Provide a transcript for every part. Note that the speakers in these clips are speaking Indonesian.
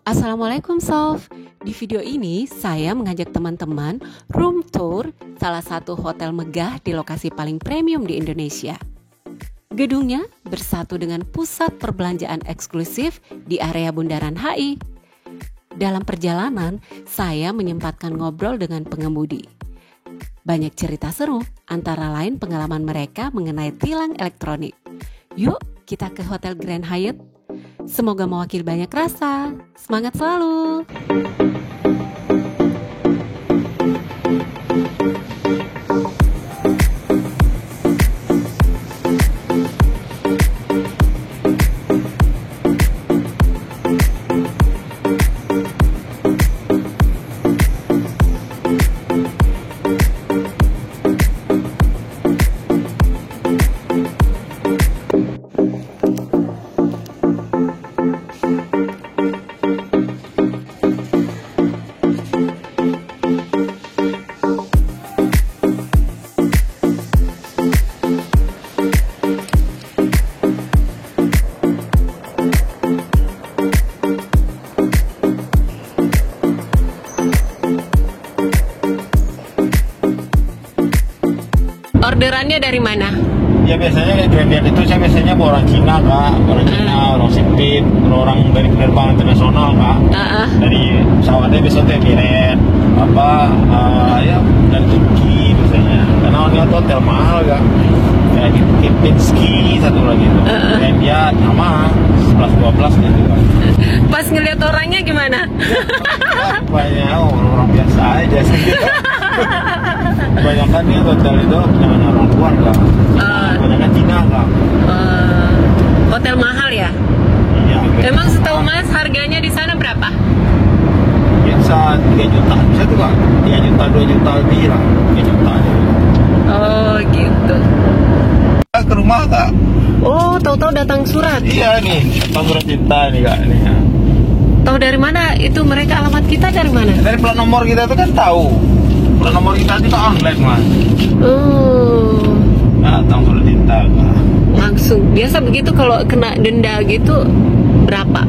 Assalamualaikum Sof. Di video ini saya mengajak teman-teman room tour salah satu hotel megah di lokasi paling premium di Indonesia. Gedungnya bersatu dengan pusat perbelanjaan eksklusif di area Bundaran HI. Dalam perjalanan, saya menyempatkan ngobrol dengan pengemudi. Banyak cerita seru, antara lain pengalaman mereka mengenai tilang elektronik. Yuk, kita ke Hotel Grand Hyatt. Semoga mewakili banyak rasa. Semangat selalu! Orderannya dari mana? Ya biasanya Grand Hyatt itu saya biasanya bawa orang Cina kak, orang Cina, orang Sipit, orang dari penerbangan internasional kak, dari pesawatnya biasanya Emirates, ya dari Turki biasanya, karena ini hotel mahal kak, ya Kempinski satu lagi itu, dan dia sama 11-12 gitu kak. Pas ngeliat orangnya gimana? Banyak orang biasa aja sih. Kebanyakan nih hotel itu jangan orang luar kak, kebanyakan Cina kak. Hotel mahal ya? Iya. Emang setahu Mas harganya di sana berapa? Biasa 3 juta, bisa tuh kak, 3 juta, 2 juta lebih lah, 3 juta aja. Oh gitu. Ke rumah kak. Oh, tahu-tahu datang surat. Iya nih, datang surat cinta nih kak nih. Tahu dari mana? Itu mereka alamat kita dari mana? Dari plat nomor kita tuh kan tahu. Plat nomor kita itu online mas. Datang surat cinta kak. Langsung. Biasa begitu kalau kena denda gitu berapa?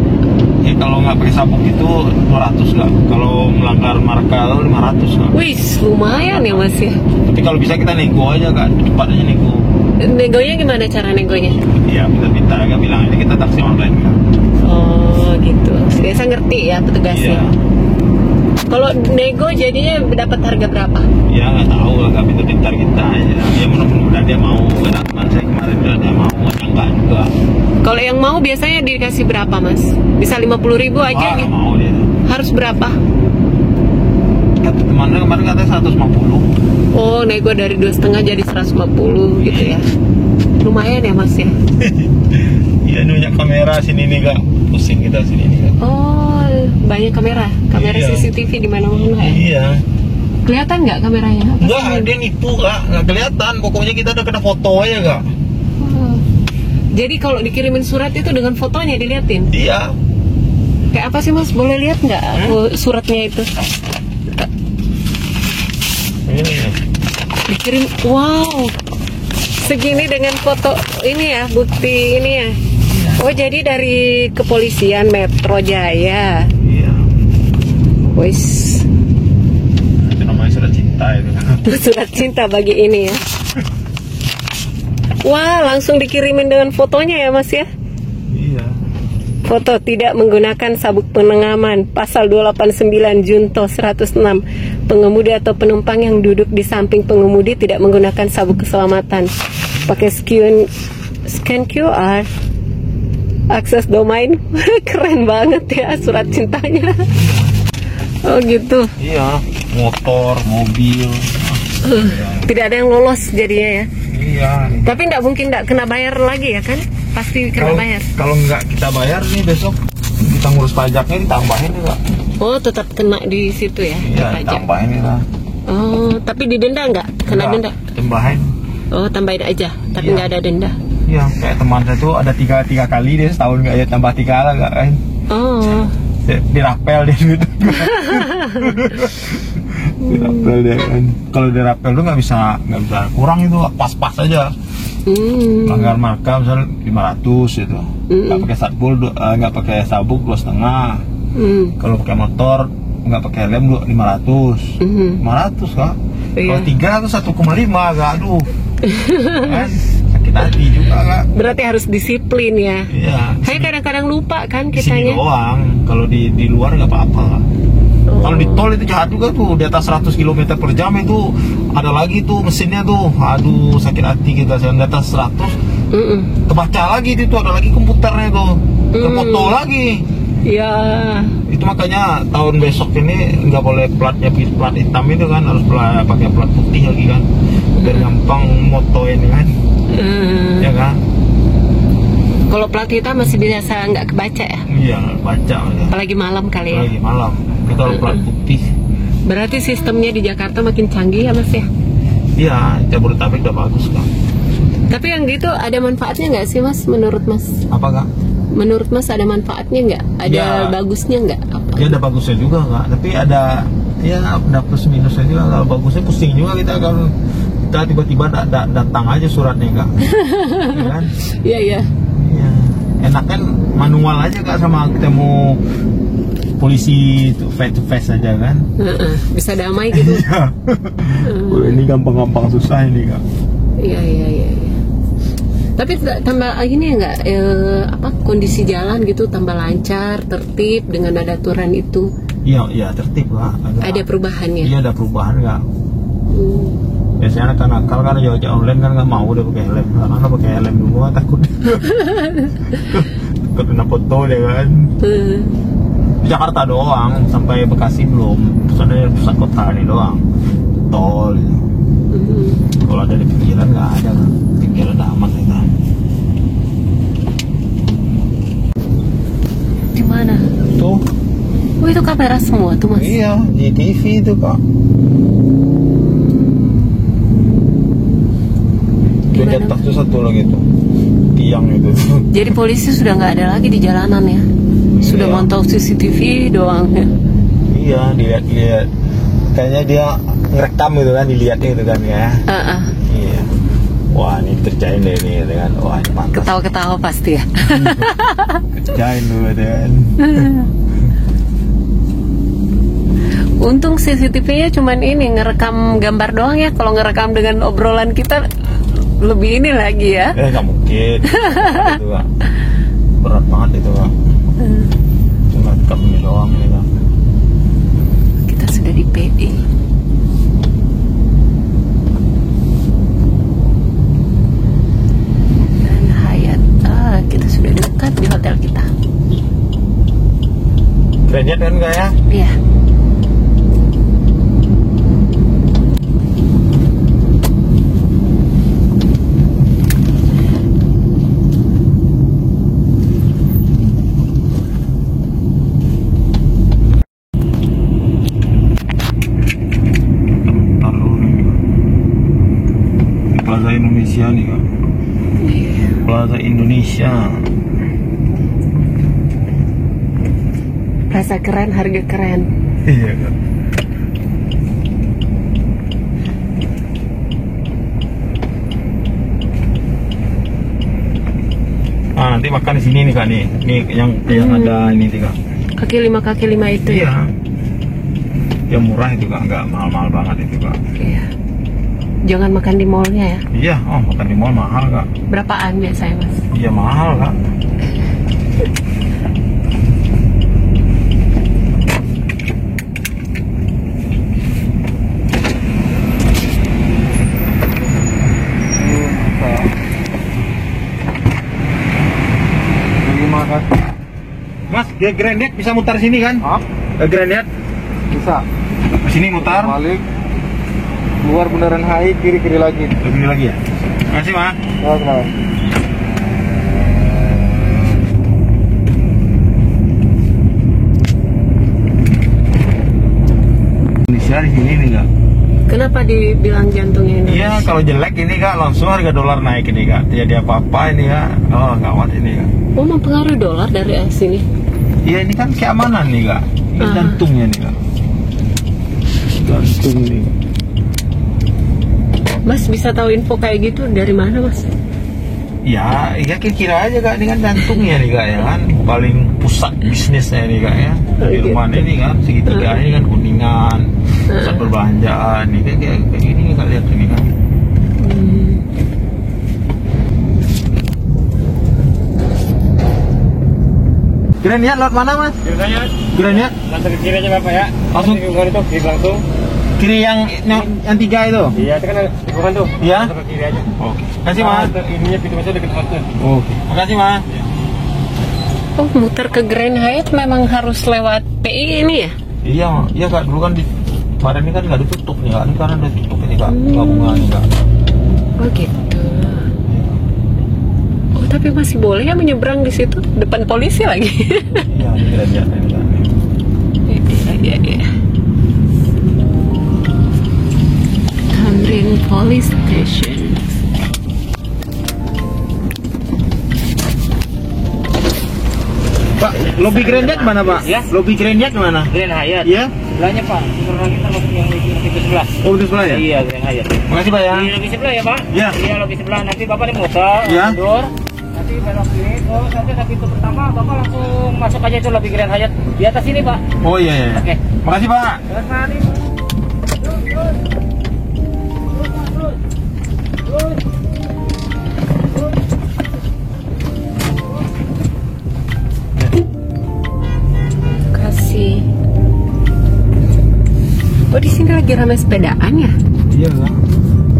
Ya kalau nggak pakai sabuk itu 200 kak. Kalau melanggar marka 500 kak. Wih, lumayan ya Mas ya. Tapi kalau bisa kita nego aja kak, cepat aja nego. Negonya gimana cara negonya? Iya, minta agak bilang ini kita taksi online kak. Oh gitu. Biasa ngerti ya petugasnya. Iya. Kalau nego jadinya dapat harga berapa? Ya nggak tahu lah kak, pintar kita aja. Ya mudah-mudahan dia mau. Karena teman saya kemarin dia mau, enggak juga. Kalau yang mau biasanya dikasih berapa Mas? Bisa 50.000 aja gitu? Mau dia. Harus berapa? Kata temannya kemarin katanya 150. Oh, nego dari 2,5 jadi 150 gitu ya. Lumayan ya Mas ya. Iya, banyak kamera sini nih kak. Pusing kita sini nih kak. Oh, banyak kamera Iya. CCTV di mana-mana ya. Iya. Kelihatan nggak kameranya? Enggak, dia nipu kak. Nggak kelihatan. Pokoknya kita udah kena foto aja kak. Oh. Jadi kalau dikirimin surat itu dengan fotonya diliatin? Iya. Kayak apa sih Mas? Boleh lihat nggak suratnya itu? Ini. Dikirim, wow, segini dengan foto ini ya, bukti ini ya. Oh jadi dari kepolisian Metro Jaya. Iya. Wis. Itu namanya surat cinta itu. Surat cinta bagi ini ya. Wah, langsung dikirimin dengan fotonya ya Mas ya. Iya. Foto tidak menggunakan sabuk penengaman, pasal 289 Junto 106. Pengemudi atau penumpang yang duduk di samping pengemudi tidak menggunakan sabuk keselamatan. Pakai scan QR. Akses domain. Keren banget ya surat cintanya. Oh gitu. Iya. Motor, mobil. Tidak ada yang lolos jadinya ya. Iya. Tapi nggak mungkin nggak kena bayar lagi ya kan? Pasti kena bayar. Kalau nggak kita bayar nih besok kita ngurus pajaknya ditambahin nih kak. Oh tetap kena di situ ya? Iya, pajak. ditambahin nih kak. Oh tapi didenda nggak? Kena denda? Tambahin. Oh tambahin aja, tapi Iya. nggak ada denda. Iya, kayak teman saya tuh ada tiga kali dia setahun nggak ya tambah 3 lah kak kan. Oh. Dirapel dia gitu. Dirapel dia kan. Kalau dirapel tuh nggak bisa kurang itu, pas-pas aja. Pelanggar marka misalnya 500 gitu. Nggak pakai satpol, nggak pakai sabuk 2,5. Kalau pakai motor nggak pakai helm 500. 500 kak. Kalau 3 itu 1,5 kak. Aduh. Kan sakit hati juga kak. Berarti harus disiplin ya. Iya. Saya kadang-kadang lupa kan Di sini kitanya. doang. Kalau di luar nggak apa-apa kak. Kalau di tol itu jahat juga tuh, di atas 100 km per jam itu ada lagi tuh mesinnya tuh, aduh sakit hati kita. Di atas 100 kebaca lagi itu, ada lagi komputernya tuh, terfoto lagi. Ya. Itu makanya tahun besok ini nggak boleh plat hitam itu kan, harus pakai plat putih lagi kan, biar gampang motoin kan, ya kan. Kalau plat hitam masih biasa nggak kebaca ya? Iya, baca. Apalagi malam kali ya? Apalagi malam. Kita kalau plat putih. Berarti sistemnya di Jakarta makin canggih ya mas ya? Iya, Jabodetabek udah bagus kan. Tapi yang gitu ada manfaatnya nggak sih mas? Menurut mas? Apa kak? Menurut mas ada manfaatnya nggak? Ada Ya, bagusnya nggak? Ya ada bagusnya juga kak. Tapi ada plus minusnya juga. Kalau bagusnya pusing juga kita kalau kita tiba-tiba datang aja suratnya kak. Ya kan? Iya iya. Iya. Enak kan manual aja kak, sama ketemu polisi itu face to face aja kan. Bisa damai gitu. Iya. Ini gampang-gampang susah ini kak. Iya iya iya. Tapi tambah ini enggak kondisi jalan gitu tambah lancar, tertib dengan ada aturan itu. Iya tertib kak. Ada perubahannya. Iya ada perubahan kak. Biasanya anak nakal kan jauh-jauh online kan nggak mau udah pakai helm. Karena pakai helm dulu takut. Takut kena foto deh kan. Di Jakarta doang, sampai Bekasi belum. Soalnya pusat kota ini doang. Tol. Kalau ada di pinggiran nggak ada kan. Pinggiran udah aman ya kan. Di mana? Tuh. Oh itu kamera semua tuh mas? Iya, di TV itu kak. Di atas tuh satu lagi tuh, tiang itu. Jadi polisi sudah nggak ada lagi di jalanan ya? Sudah mantau CCTV doang ya? Iya, dilihat-lihat. Kayaknya dia ngerekam gitu kan, dilihatnya gitu kan ya. Iya. Wah ini kerjain deh ini dengan wah ini mantap. Ketawa-ketawa pasti ya. Kerjain lu kan. Untung CCTV-nya cuman ini ngerekam gambar doang ya. Kalau ngerekam dengan obrolan kita lebih ini lagi ya. Nggak mungkin. Itu Kak. Berat banget itu Kak. Cuma rekam ini doang ini Kak. Kita sudah di PI. Dan Hyatt. Kita sudah dekat di hotel kita. Keren kan Kak ya? Iya. Plaza Indonesia nih Kak. Plaza Indonesia. Rasa keren, harga keren. Iya Kak. Nanti makan di sini nih Kak nih. Nih yang ada ini nih Kak. Kaki lima itu ya? Iya. Yang murah itu Kak, nggak mahal-mahal banget itu Kak. Iya. Jangan makan di mallnya ya? Iya, makan di mall mahal Kak. Berapaan biasanya mas? Iya mahal Kak. Mas, Grandet bisa mutar sini kan? Grandet Bisa. sini mutar. Balik. Keluar Bundaran HI, kiri-kiri lagi. Lebih lagi ya. Terima kasih Mas. Oh, kenapa? Indonesia di sini nih Kak. Kenapa dibilang jantungnya Indonesia? Iya, kalau jelek ini Kak, langsung harga dolar naik ini Kak. Tidak apa-apa ini Kak. Oh, gawat ini Kak. Oh, mempengaruhi dolar dari sini? Iya, ini kan keamanan nih Kak. Ini jantungnya nih Kak. Jantung nih Kak. Mas bisa tahu info kayak gitu dari mana mas? Ya, ya kira aja kak, ini kan jantungnya nih kak ya kan, paling pusat bisnisnya nih kak ya. Di rumah ini kan segitiga ini kan Kuningan, pusat perbelanjaan nih kayak gini kak, lihat ini kan. Kira niat lewat mana mas? Kira niat? Langsung ke kiri aja bapak ya. Langsung itu kiri langsung. Kiri yang 3 itu? Iya itu kan bukan tuh. Iya. Langsung ke kiri aja. Oke. Kasih mas. Ininya pintu masuk dekat situ. Oke. Makasih mas. Oh, muter ke Grand Hyatt memang harus lewat PI ini ya? Iya kak, dulu kan di kemarin ini kan nggak ditutup nih kak, ini karena udah tutup ini kak, gabungan nih kak. Oh gitu. Oh tapi masih boleh ya menyeberang di situ, depan polisi lagi. Iya, ini kira-kira ini kak. Iya. Tamrin Police Station. Pak, lobby Grand Hyatt mana pak? Ya. Lobby Grand Hyatt mana? Grand Hyatt. Iya? Sebelahnya pak. Sebelahnya kita masuk yang pintu sebelah. Oh, di sebelah ya? Iya Grand Hyatt. Makasih pak ya. Di lobby sebelah ya pak? Iya. Iya lobby sebelah. Nanti bapak di muter, Iya. mundur. Nanti belok kiri. Oh nanti ada pintu pertama. Bapak langsung masuk aja itu lobby Grand Hyatt. Di atas ini pak. Oh iya. Oke. Makasih pak. Terus mari. Kasih. Oh di sini lagi ramai sepedaan ya? Iya kak.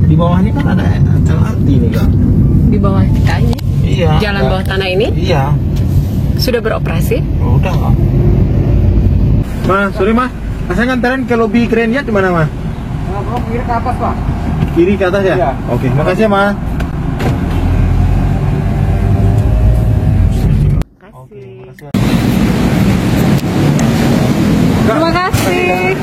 Di bawah ini kan ada LRT nih kak. Di bawah kita ini? Iya. Jalan bawah tanah ini? Iya. Sudah beroperasi? Oh, udah kak. Mas, sorry mas. Saya nganterin ke lobby Grand Hyatt di mana mas? Nah, bro, kiri ke atas pak. Kiri ke atas ya? Iya. Oke, makasih ya mas. Terima kasih.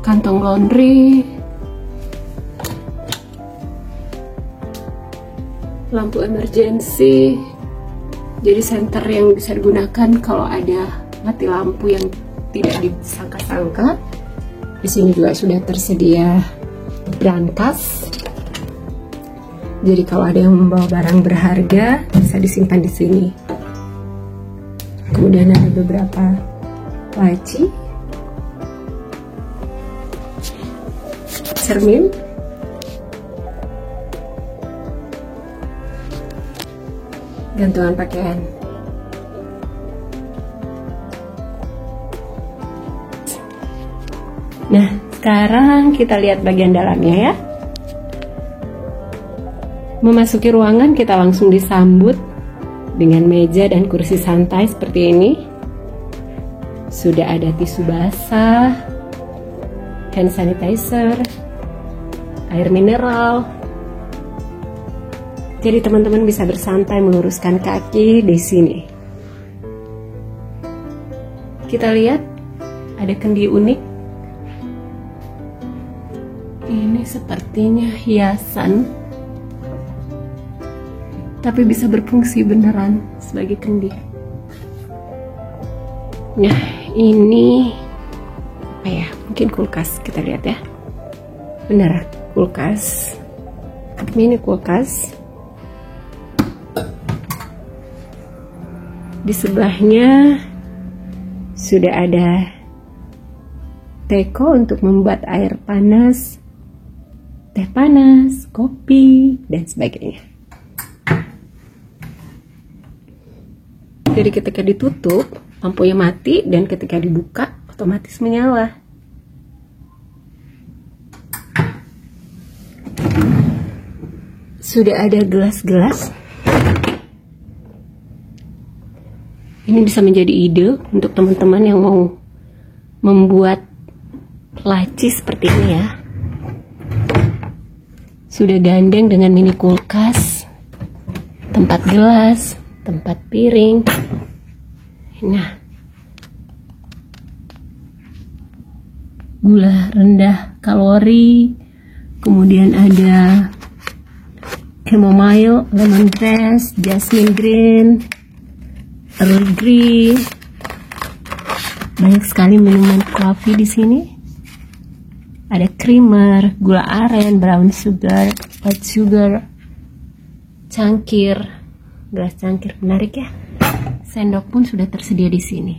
kantong laundry, lampu emergency, jadi senter yang bisa digunakan kalau ada mati lampu yang tidak disangka-sangka. Di sini juga sudah tersedia brankas, jadi kalau ada yang membawa barang berharga bisa disimpan di sini. Kemudian ada beberapa laci, cermin, gantungan pakaian. Nah, sekarang kita lihat bagian dalamnya ya. Memasuki ruangan kita langsung disambut dengan meja dan kursi santai seperti ini. Sudah ada tisu basah, hand sanitizer, air mineral. Jadi teman-teman bisa bersantai meluruskan kaki di sini. Kita lihat ada kendi unik. Ini sepertinya hiasan, tapi bisa berfungsi beneran sebagai kendi. Nah, ini apa ya? Mungkin kulkas, kita lihat ya. Bener, kulkas. Ini kulkas. Di sebelahnya sudah ada teko untuk membuat air panas, teh panas, kopi, dan sebagainya. Jadi ketika ditutup, lampunya mati, dan ketika dibuka, otomatis menyala. Sudah ada gelas-gelas. Ini bisa menjadi ide untuk teman-teman yang mau membuat laci seperti ini ya. Sudah gandeng dengan mini kulkas, tempat gelas, tempat piring. Nah, gula rendah kalori, kemudian ada chamomile, lemongrass, jasmine green, Earl Grey. Banyak sekali minuman kopi di sini. Ada creamer, gula aren, brown sugar, white sugar, cangkir, gelas cangkir, menarik ya. Sendok pun sudah tersedia di sini.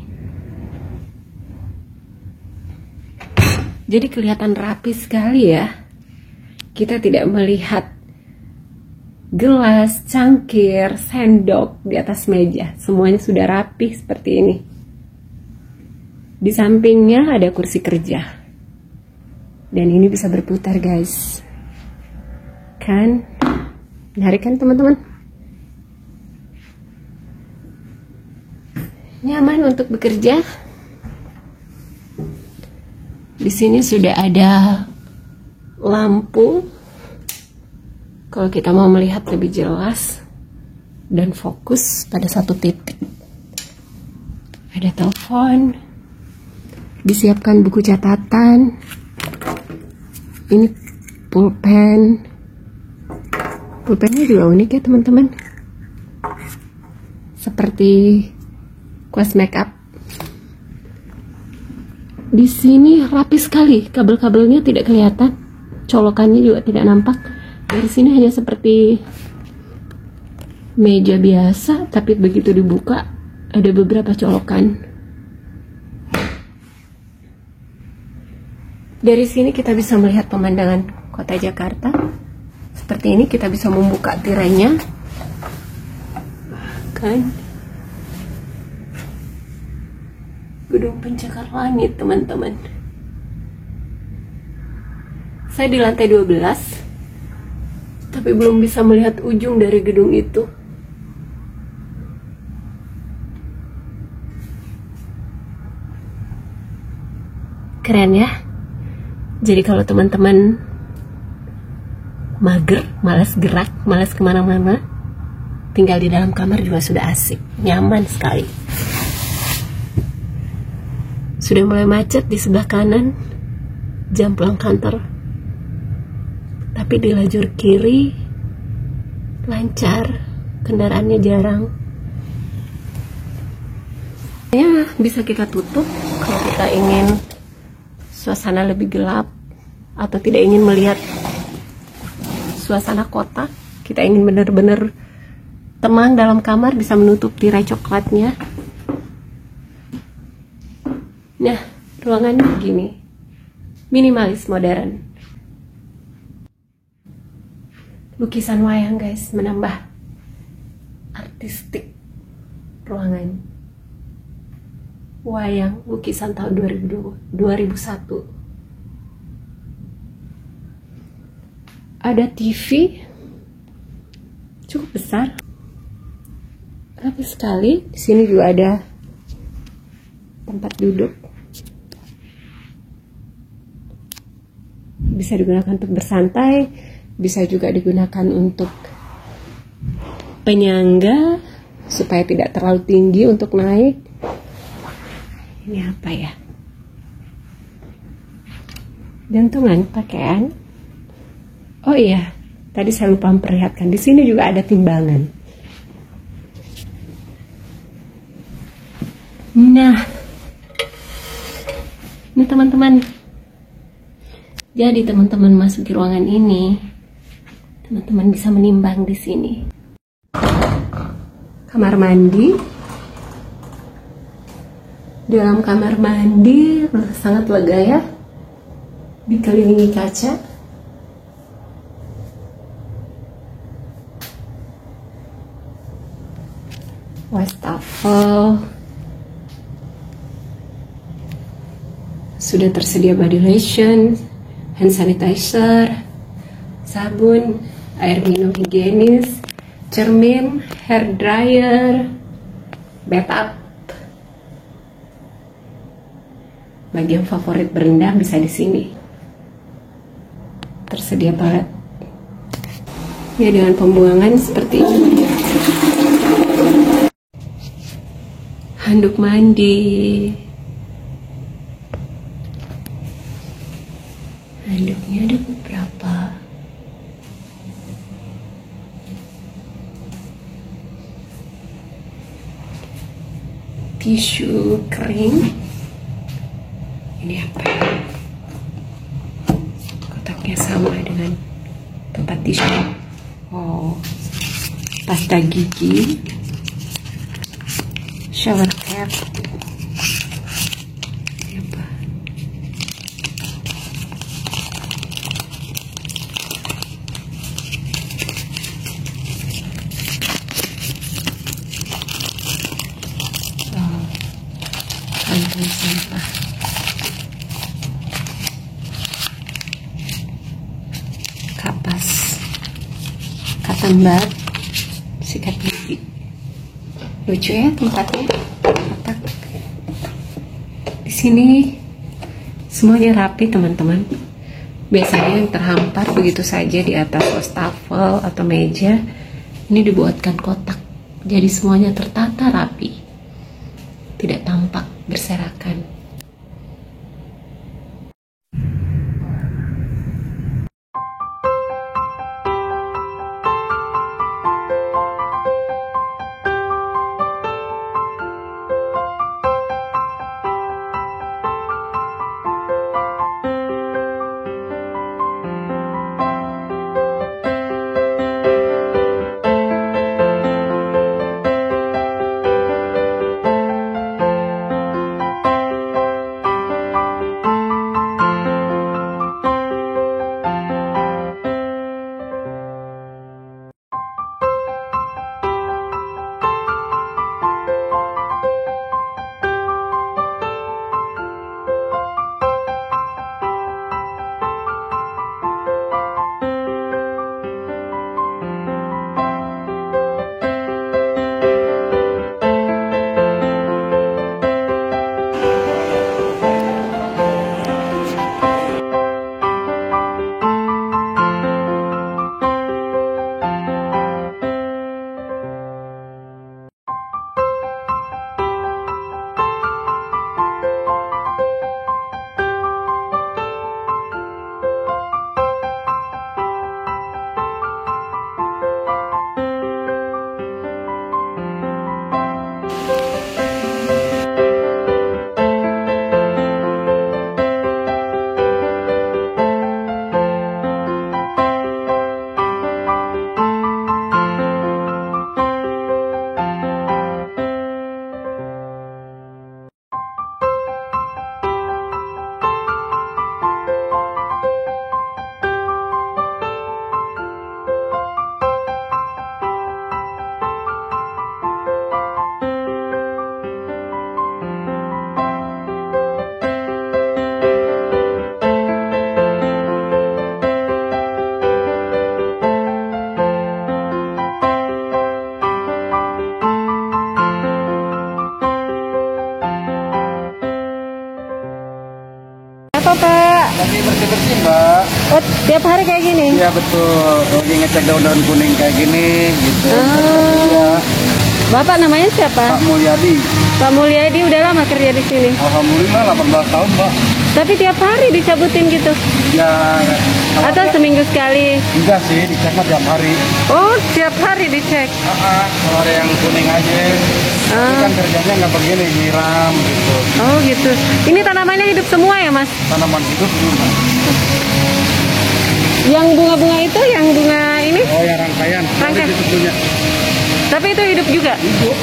Jadi kelihatan rapi sekali ya. Kita tidak melihat gelas, cangkir, sendok di atas meja. Semuanya sudah rapi seperti ini. Di sampingnya ada kursi kerja. Dan ini bisa berputar guys. Kan? Menarik kan teman-teman? Nyaman untuk bekerja. Di sini sudah ada lampu. Kalau kita mau melihat lebih jelas dan fokus pada satu titik. Ada telepon. Disiapkan buku catatan. Ini pulpen. Pulpennya juga unik ya teman-teman. Seperti kuas makeup. Di sini rapi sekali, kabel-kabelnya tidak kelihatan, colokannya juga tidak nampak. Dari sini hanya seperti meja biasa, tapi begitu dibuka ada beberapa colokan. Dari sini kita bisa melihat pemandangan kota Jakarta. Seperti ini kita bisa membuka tirainya. Kan? Gedung pencakar langit, teman-teman. Saya di lantai 12, tapi belum bisa melihat ujung dari gedung itu. Keren ya? Jadi kalau teman-teman mager, malas gerak, malas kemana-mana, tinggal di dalam kamar juga sudah asik, nyaman sekali. Sudah mulai macet di sebelah kanan, jam pulang kantor. Tapi di lajur kiri lancar, kendaraannya jarang. Ya, bisa kita tutup kalau kita ingin suasana lebih gelap atau tidak ingin melihat suasana kota. Kita ingin benar-benar tenang dalam kamar, bisa menutup tirai coklatnya. Nah, ruangannya begini, minimalis modern. Lukisan wayang guys, menambah artistik ruangan. Wayang lukisan tahun 2001. Ada TV cukup besar, rapi sekali. Di sini juga ada tempat duduk, bisa digunakan untuk bersantai, bisa juga digunakan untuk penyangga supaya tidak terlalu tinggi untuk naik. Ini apa ya? Gantungan pakaian. Oh iya, tadi saya lupa memperlihatkan. Di sini juga ada timbangan. Nah, ini teman-teman. Jadi teman-teman masuk di ruangan ini, teman-teman bisa menimbang di sini. Kamar mandi. Dalam kamar mandi sangat lega ya, dikelilingi kaca. Wastafel, sudah tersedia body lotion, hand sanitizer, sabun, air minum higienis, cermin, hair dryer, bathtub. Bagi yang favorit berendam bisa di sini. Tersedia toilet. Ya, dengan pembuangan seperti ini. Handuk mandi. Handuknya ada beberapa. Tisu kering. Ini apa ya? Kotaknya sama dengan tempat tisu. Oh, pasta gigi, shower cap. Ini apa? Oh, kantong sampah. Kapas, cotton bud, sikat gigi. Lucu ya tempatnya, kotak. Di sini semuanya rapi teman-teman. Biasanya yang terhampar begitu saja di atas wastafel atau meja, ini dibuatkan kotak. Jadi semuanya tertata rapi, tidak tampak berserakan. Lagi bersih-bersih, Mbak. Oh, tiap hari kayak gini? Iya, betul. Lagi ngecek daun-daun kuning kayak gini, gitu. Oh. Bapak namanya siapa? Pak Mulyadi. Pak Mulyadi udah lama kerja di sini? Alhamdulillah 18 tahun, Mbak. Tapi tiap hari dicabutin gitu? Ya. Atau seminggu sekali? Enggak sih, dicek mah tiap hari. Oh, tiap hari dicek? Kalau ada yang kuning aja. Itu kan kerjanya nggak begini, nyiram gitu. Oh gitu. Ini tanamannya hidup semua ya, Mas? Tanaman hidup juga. Yang bunga-bunga itu, yang bunga ini? Oh ya, rangkaian. Rangkaian. Itu punya. Tapi itu hidup juga? Hidup.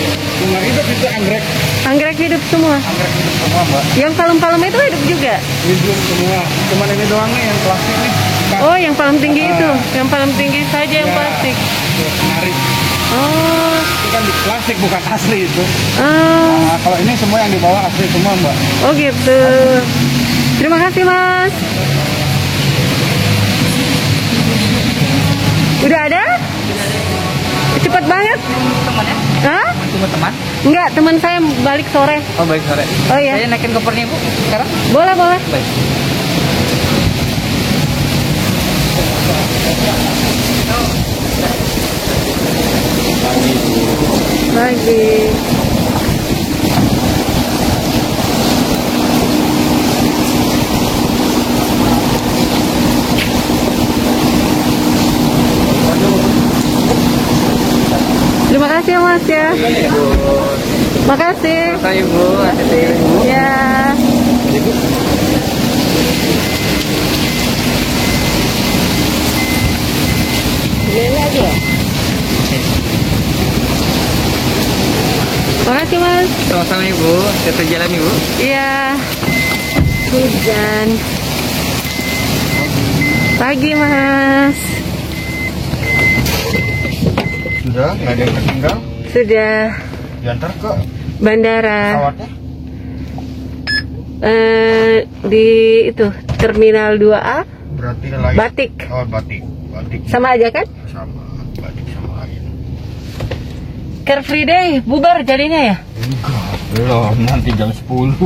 Bunga hidup itu anggrek. Anggrek hidup semua? Anggrek hidup semua, Mbak. Yang palem-palem itu hidup juga? Hidup semua. Cuman ini doang nih yang plastik nih. Oh, yang palem tinggi itu? Yang palem tinggi saja yang plastik? Menarik. Oh. Itu kan di plastik, bukan asli itu. Oh. Nah, kalau ini semua yang di bawah asli semua, Mbak. Oh gitu. Terima kasih, Mas. Udah ada? Cepet banget. Temannya? Hah? Cuma teman? Enggak, teman saya balik sore. Oh baik sore. Oh iya. Saya naikin kopernya Bu sekarang. Boleh, boleh. Baik. Lagi. Terima kasih ya, Mas ya. Makasih. Saya Bu, hati-hati Bu. Ya. Ini aja ya? Makasih, Mas. Sama-sama Ibu, kita jalan Ibu. Iya. Hujan. Pagi, Mas. Sudah, nggak ada yang tertinggal. Sudah. Diantar ke Bandara. pesawatnya. Di itu Terminal 2A. Berarti lain. Batik. Oh, batik. Batik. Sama aja kan? Sama. Batik sama lain. Car Free Day bubar jadinya ya? Enggak. Belum, nanti jam 10.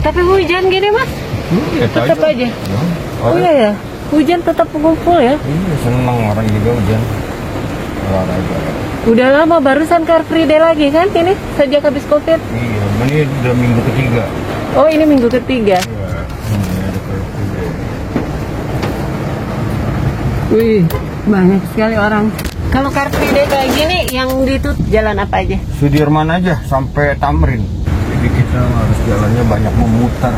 Tapi hujan gini, Mas? Tetap aja. Oh iya ya. Hujan tetap ngumpul ya? Iya, senang orang juga hujan. Olahraga. Udah lama barusan Car Free Day lagi kan ini sejak habis Covid. Iya, ini udah minggu ketiga. Oh, ini minggu ketiga. Iya, ini ada Car Free Day. Wih, banyak sekali orang. Kalau Car Free Day kayak gini yang ditutup jalan apa aja? Sudirman aja sampai Tamrin. Jadi kita harus jalannya banyak memutar.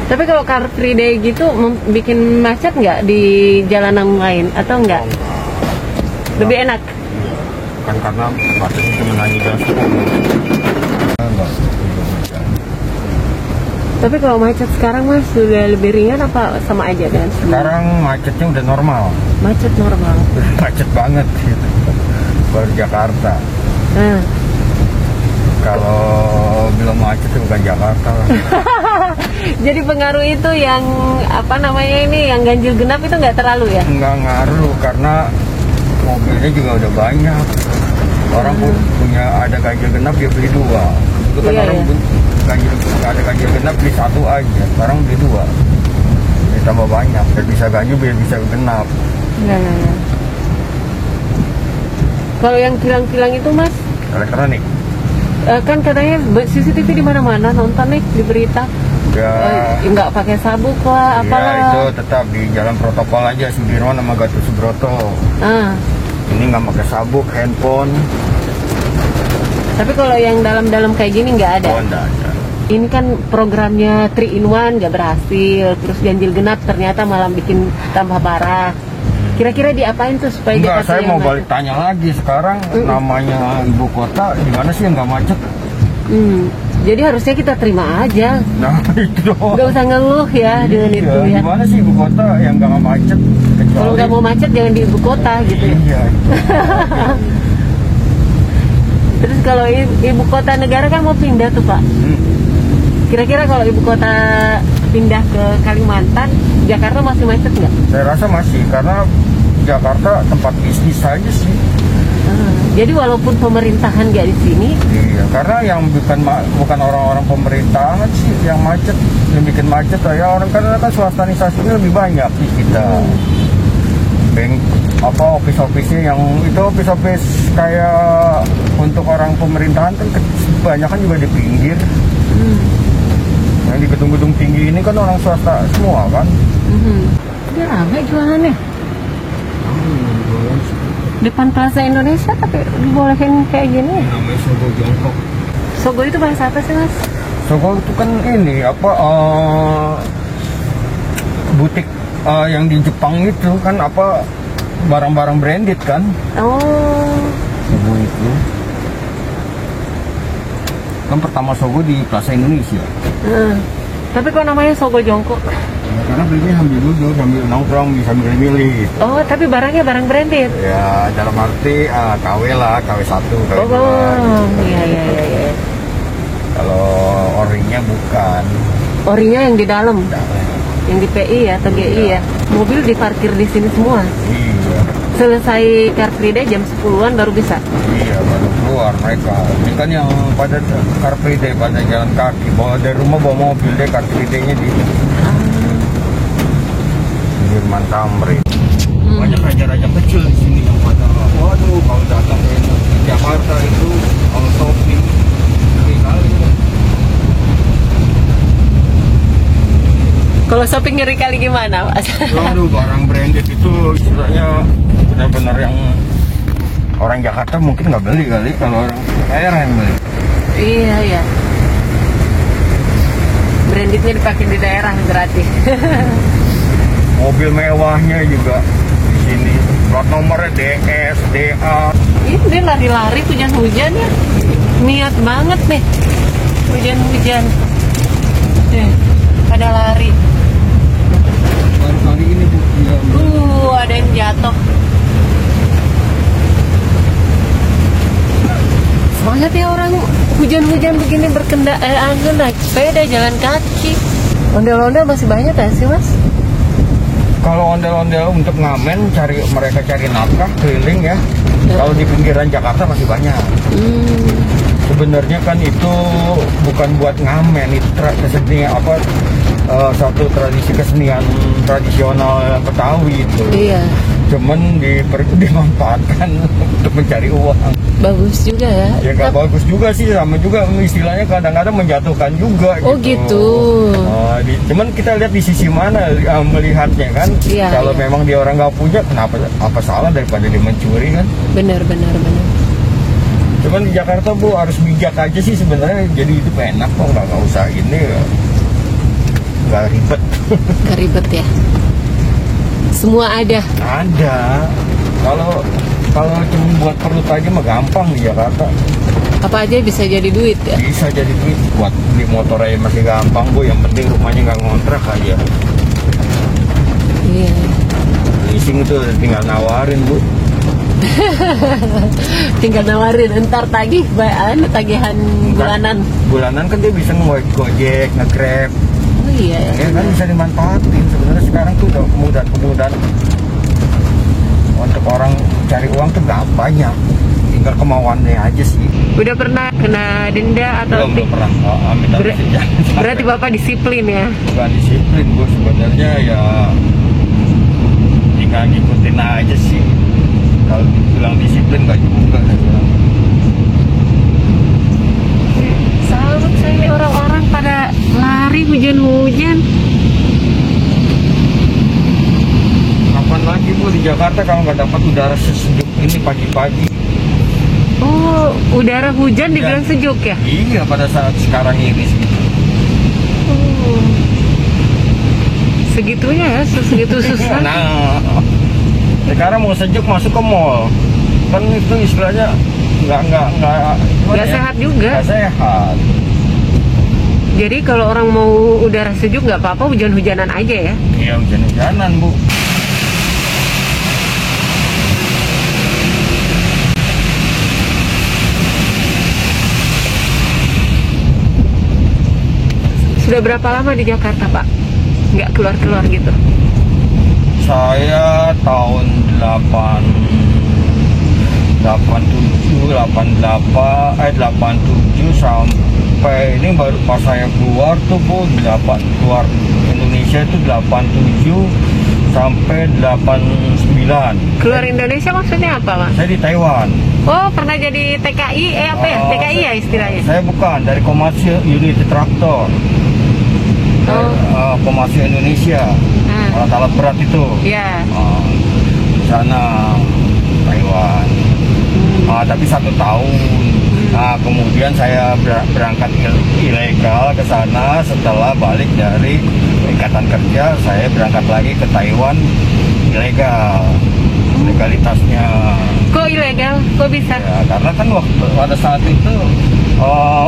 Tapi kalau Car Free Day gitu bikin macet nggak di jalanan lain atau enggak? Lebih enak? Kan karena macetnya cuma hanya jam 10. Tapi kalau macet sekarang Mas sudah lebih ringan apa sama aja dengan sebelumnya? Sekarang macetnya udah normal. Macet normal. Macet banget gitu. Baru Jakarta. Nah. Kalau belum macet itu bukan Jakarta lah. Jadi pengaruh itu yang apa namanya ini yang ganjil genap itu nggak terlalu ya? Nggak ngaruh karena mobilnya juga udah banyak. Orang pun punya ada ganjil genap dia beli 2. Itu kan Iya, orang ada ganjil genap beli 1 aja. Sekarang beli 2. Jadi tambah banyak. Dan bisa ganjil biar bisa genap. Enggak. Kalau yang kilang-kilang itu Mas? Elektronik. Kan katanya CCTV di mana-mana nonton nih di berita. Ya. Nggak pakai sabuk lah, apalah. Ya itu tetap di jalan protokol aja Sudirman sama Gatot Subroto. Ini nggak pakai sabuk, handphone. Tapi kalau yang dalam-dalam kayak gini nggak ada. Oh, nggak ada. Ini kan programnya 3 in 1 nggak berhasil, terus ganjil genap ternyata malah bikin tambah parah. Kira-kira diapain tuh supaya Enggak, Jakarta saya yang mau macet? balik tanya lagi sekarang namanya ibu kota di mana sih yang nggak macet? Jadi harusnya kita terima aja. Nah itu doang. Nggak usah ngeluh ya dengan itu ya. Di mana sih ibu kota yang nggak macet? Kalau nggak mau macet jangan di ibu kota gitu ya. Iya. Terus kalau ibu kota negara kan mau pindah tuh Pak. Kira-kira kalau ibu kota pindah ke Kalimantan, Jakarta masih macet nggak? Saya rasa masih karena Jakarta tempat bisnis saja sih. Jadi walaupun pemerintahan nggak di sini. Iya, karena yang bukan orang-orang pemerintahan sih yang macet, yang bikin macet ya orang, karena kan swastanisasinya lebih banyak di kita. Office-office-nya yang itu office kayak untuk orang pemerintahan kan kebanyakan juga di pinggir. Yang di gedung-gedung tinggi ini kan orang swasta semua kan. Dia ramai jualannya. Depan Plaza Indonesia tapi dibolehin kayak gini. Namanya Sogo Jongkok. Sogo itu bahasa apa sih, Mas? Sogo itu kan ini butik yang di Jepang itu kan barang-barang branded kan. Oh. Sogo itu kan pertama Sogo di Plaza Indonesia. Tapi kok namanya Sogo Jongkok? Ya, karena belinya sambil duduk, sambil nongkrong, sambil milih. Oh, tapi barangnya barang branded? Ya, dalam arti KW lah, KW 1, KW 2. Oh, iya. Kalau orinya bukan. Orinya yang di dalam? Yang di PI ya atau GI ya? Mobil diparkir di sini semua? Iya. Selesai Car Free Day jam 10-an baru bisa? Iya, baru keluar mereka. Ini kan yang pada Car Free Day, pada jalan kaki, bawa dari rumah bawa mobil deh, Car Free Day-nya di Sudirman Tamrin. Banyak raja-raja kecil di sini yang pada, waduh, kalau datang ke Jakarta itu kalau shopping kali. Kalau shopping ngeri kali gimana, Mas? Waduh, barang branded itu istilahnya benar-benar yang orang Jakarta mungkin nggak beli kali, kalau orang daerah yang beli. Iya. Brandednya dipakai di daerah berarti. Mobil mewahnya juga di sini. Plat nomornya DS, DA. Ini dia lari-lari hujan-hujan ya. Niat banget nih. Hujan-hujan. Pada lari. Baru kali ini Bu. Ada yang jatuh. Semangat ya orang hujan-hujan begini naik sepeda, jalan kaki. Ondel-ondel masih banyak ya sih, Mas? Kalau ondel-ondel untuk ngamen, mereka cari nafkah keliling ya. Kalau di pinggiran Jakarta masih banyak. Sebenarnya kan itu bukan buat ngamen, itu kesenian satu tradisi kesenian tradisional Betawi itu. Iya. Cuman dimanfaatkan untuk mencari uang. Bagus juga ya. Ya nggak bagus juga sih, sama juga istilahnya kadang-kadang menjatuhkan juga. Oh gitu. Cuman kita lihat di sisi mana melihatnya kan. Iya, kalau iya. memang dia orang nggak punya, apa salah daripada dia mencuri kan? Benar. Cuman di Jakarta Bu harus bijak aja sih sebenarnya, jadi itu enak kok, nggak usah ini, nggak ribet. Nggak ribet ya. Semua ada. Kalau cuma buat perut aja mah gampang di Jakarta. Apa aja bisa jadi duit ya? Bisa jadi duit. Buat beli motor aja masih gampang Bu, yang penting rumahnya nggak ngontrak aja. Iya. Leasing itu tinggal nawarin Bu. Tinggal nawarin, entar tagihan bulanan. Bulanan kan dia bisa Gojek, nge-Grab. Oh iya. Ya kan bisa dimanfaatin. Sebenarnya sekarang tuh udah kemudahan untuk orang cari uang tuh gak banyak, tinggal kemauannya aja sih. Udah pernah kena denda atau belum pernah. Berarti Bapak disiplin ya? Bukan disiplin Bu, sebenarnya ya tinggal ngikutin aja sih. Kalau dibilang disiplin gak juga. Salut saya ini orang-orang pada lari hujan-hujan. Kapan lagi Bu di Jakarta kalau nggak dapat udara sesejuk ini pagi-pagi? Oh, udara hujan dibilang sejuk ya? Iya, pada saat sekarang ini sih. Segitunya ya, segitu susah. Nah, sekarang mau sejuk masuk ke mall, kan itu istilahnya nggak sehat juga. Nggak sehat. Jadi kalau orang mau udara sejuk nggak apa-apa, hujan-hujanan aja ya? Iya, hujan-hujanan Bu. Sudah berapa lama di Jakarta Pak? Nggak keluar-keluar gitu? Saya tahun 88 87, 87 sampai ini baru pas saya keluar tuh Bu, keluar Indonesia itu 87 sampai 89. Keluar Indonesia maksudnya apa, Pak? Saya di Taiwan. Oh, pernah jadi TKI, apa ya? TKI ya istilahnya? Saya bukan, dari Komatsu Unit Traktor. Komatsu Indonesia. Alat-alat berat itu. Iya. Di sana Taiwan. Tapi 1 tahun. Nah, kemudian saya berangkat ilegal ke sana. Setelah balik dari Ikatan Kerja, saya berangkat lagi ke Taiwan ilegal. Legalitasnya. Kok ilegal? Kok bisa? Ya, karena kan pada saat itu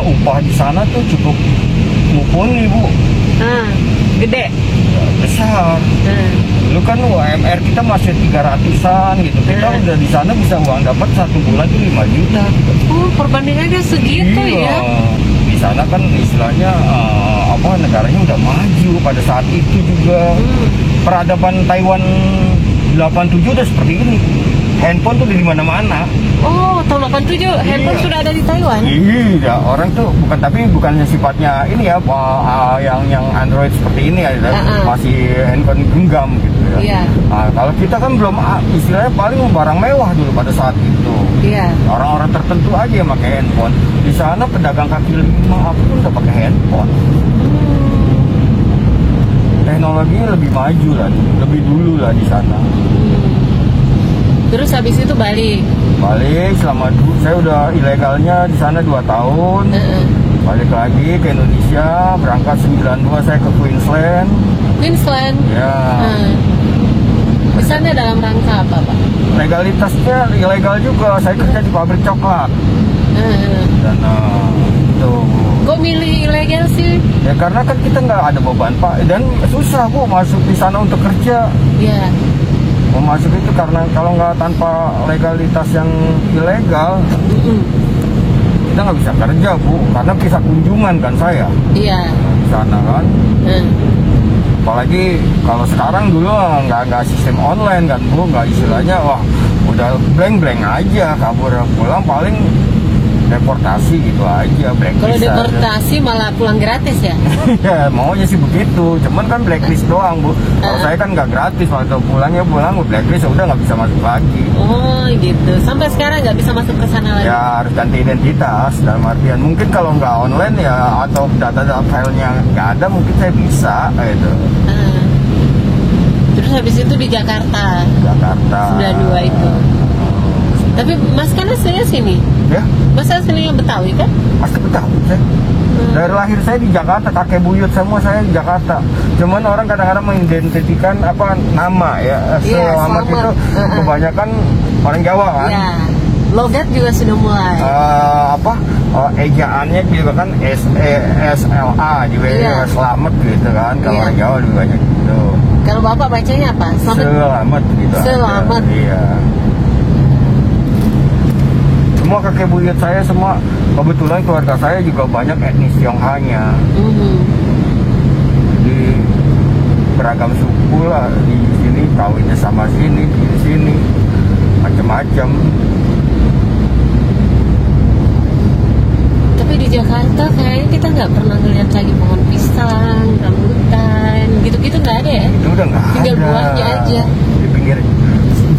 upah di sana tuh cukup mumpuni, Bu. Gede? Ya, besar. Dulu kan UMR kita masih 300-an gitu. Kita udah di sana bisa uang dapat 1 bulan tuh 5 juta. Oh, perbandingannya segitu ya? Di sana kan istilahnya negaranya udah maju pada saat itu juga. Peradaban Taiwan 87 udah seperti ini. Handphone tuh di mana-mana. Oh, tahun 87 handphone sudah ada di Taiwan? Iya, orang tuh bukannya sifatnya ini ya, yang Android seperti ini ya, masih handphone genggam gitu ya. Iya. Nah, kalau kita kan belum, istilahnya paling barang mewah dulu pada saat itu. Iya. Orang-orang tertentu aja yang pakai handphone. Di sana pedagang kaki lima pun udah pakai handphone. Teknologinya lebih maju lah, lebih dulu lah di sana. Terus habis itu balik Selama saya udah ilegalnya di sana 2 tahun. Balik lagi ke Indonesia, berangkat 92 saya ke Queensland. Ya. Di sana dalam rangka apa, Pak? Legalitasnya ilegal juga, saya kerja di pabrik coklat. Dan itu. Kok milih ilegal sih? Ya karena kan kita nggak ada beban Pak, dan susah Bu masuk di sana untuk kerja. Iya. Mau masuk itu karena kalau nggak tanpa legalitas yang ilegal, kita nggak bisa kerja Bu, karena bisa kunjungan kan saya. Iya. Di sana kan. Apalagi kalau sekarang dulu nggak sistem online kan Bu, nggak istilahnya wah udah blank aja kabur pulang paling deportasi gitu aja, blacklist. Kalau deportasi malah pulang gratis ya? Ya maunya sih begitu, cuman kan blacklist doang Bu. Kalau saya kan nggak gratis, waktu pulangnya pulang blacklist, udah nggak bisa masuk lagi. Oh gitu, sampai sekarang nggak bisa masuk ke sana lagi? Ya harus ganti identitas, dalam artian mungkin kalau nggak online ya atau data filenya nggak ada mungkin saya bisa gitu. Terus habis itu di Jakarta 92 itu. Tapi Mas kan aslinya sini? Ya. Mas aslinya Betawi kan? Asli Betawi saya. Dari lahir saya di Jakarta, kakek buyut semua saya di Jakarta. Cuman orang kadang-kadang mengidentikan nama ya. Selamat itu kebanyakan orang Jawa kan. Iya. Logat juga sudah mulai. Ejaannya juga kan SLA juga ya, selamat gitu kan. Kalau orang Jawa juga banyak gitu. Kalau Bapak bacanya apa? Selamat gitu. Selamat. Iya. Semua kakek buyut saya semua, kebetulan keluarga saya juga banyak etnis Tionghoa-nya. Di beragam suku lah di sini, kawinnya sama sini, di sini macam-macam. Tapi di Jakarta kayaknya kita nggak pernah ngeliat lagi pohon pisang, rambutan, gitu-gitu nggak ada ya? Itu udah nggak ada. Tinggal buahnya aja. Di pinggir.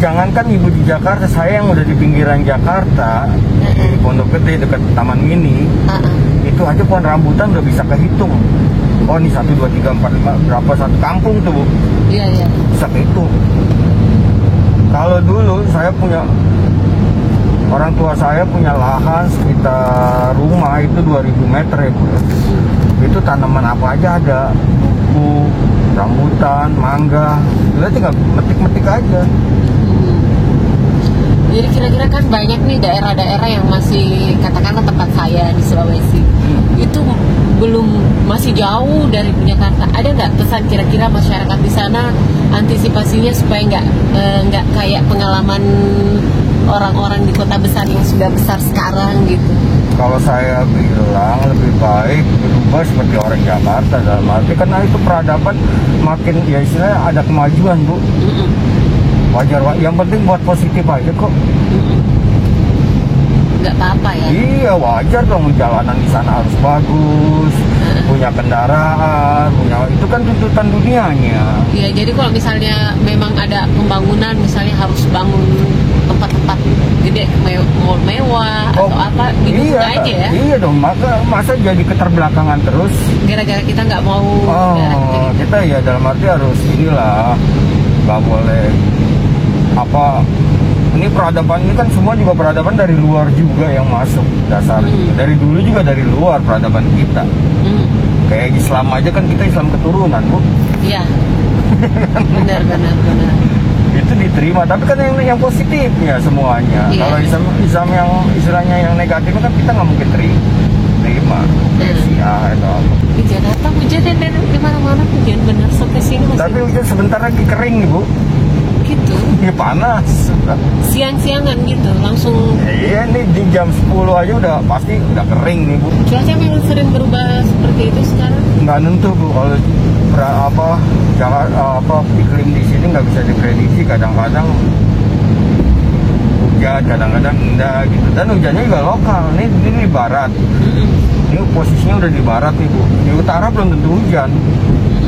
Jangankan ibu di Jakarta, saya yang udah di pinggiran Jakarta, di Pondok Gede dekat Taman Mini, itu aja pohon rambutan udah bisa kehitung. Oh ini 1, 2, 3, 4, 5, berapa satu kampung tuh Bu? Iya. Bisa kehitung. Kalau dulu saya punya, orang tua saya punya lahan sekitar rumah itu 2000 meter ya Bu. Itu tanaman apa aja ada, buku, rambutan, mangga, kita tinggal metik-metik aja. Jadi kira-kira kan banyak nih daerah-daerah yang masih katakanlah tempat saya di Sulawesi itu masih jauh dari Jakarta. Ada nggak pesan kira-kira masyarakat di sana antisipasinya supaya nggak kayak pengalaman orang-orang di kota besar yang sudah besar sekarang gitu? Kalau saya bilang lebih baik berubah seperti orang Jakarta, dalam arti karena itu peradaban makin ya istilahnya ada kemajuan Bu. Wajar, yang penting buat positif aja kok. nggak apa-apa ya? Iya, wajar dong, jalanan di sana harus bagus, punya kendaraan, itu kan tuntutan dunianya. Iya, jadi kalau misalnya memang ada pembangunan, misalnya harus bangun tempat-tempat gede, mall mewah atau apa, gitu aja ya? Iya dong, masa jadi keterbelakangan terus? Gara-gara kita nggak mau. Kita ya dalam arti harus inilah, nggak boleh apa. Ini peradaban ini kan semua juga peradaban dari luar juga yang masuk dasarnya. Dari dulu juga dari luar peradaban kita. Kayak Islam aja kan kita Islam keturunan, Bu. Iya. benar. Itu diterima, tapi kan yang positifnya semuanya. Kalau Islam yang istilahnya yang negatif kan kita nggak mungkin terima. Syiah atau apa. Di Jakarta hujan dan di mana-mana hujan benar sampai sini masih. Tapi hujan sebentar lagi kering nih, Bu. Gitu. Ini panas. Siang-siangan gitu, langsung. Iya, nih di jam 10 aja udah pasti udah kering nih, Bu. Cuaca memang sering berubah seperti itu sekarang. Nggak nentu, Bu. Kalau iklim di sini nggak bisa diprediksi. Kadang-kadang hujan, kadang-kadang enggak gitu. Dan hujannya juga lokal. Ini di barat. Ini posisinya udah di barat nih, Bu. Di utara belum tentu hujan.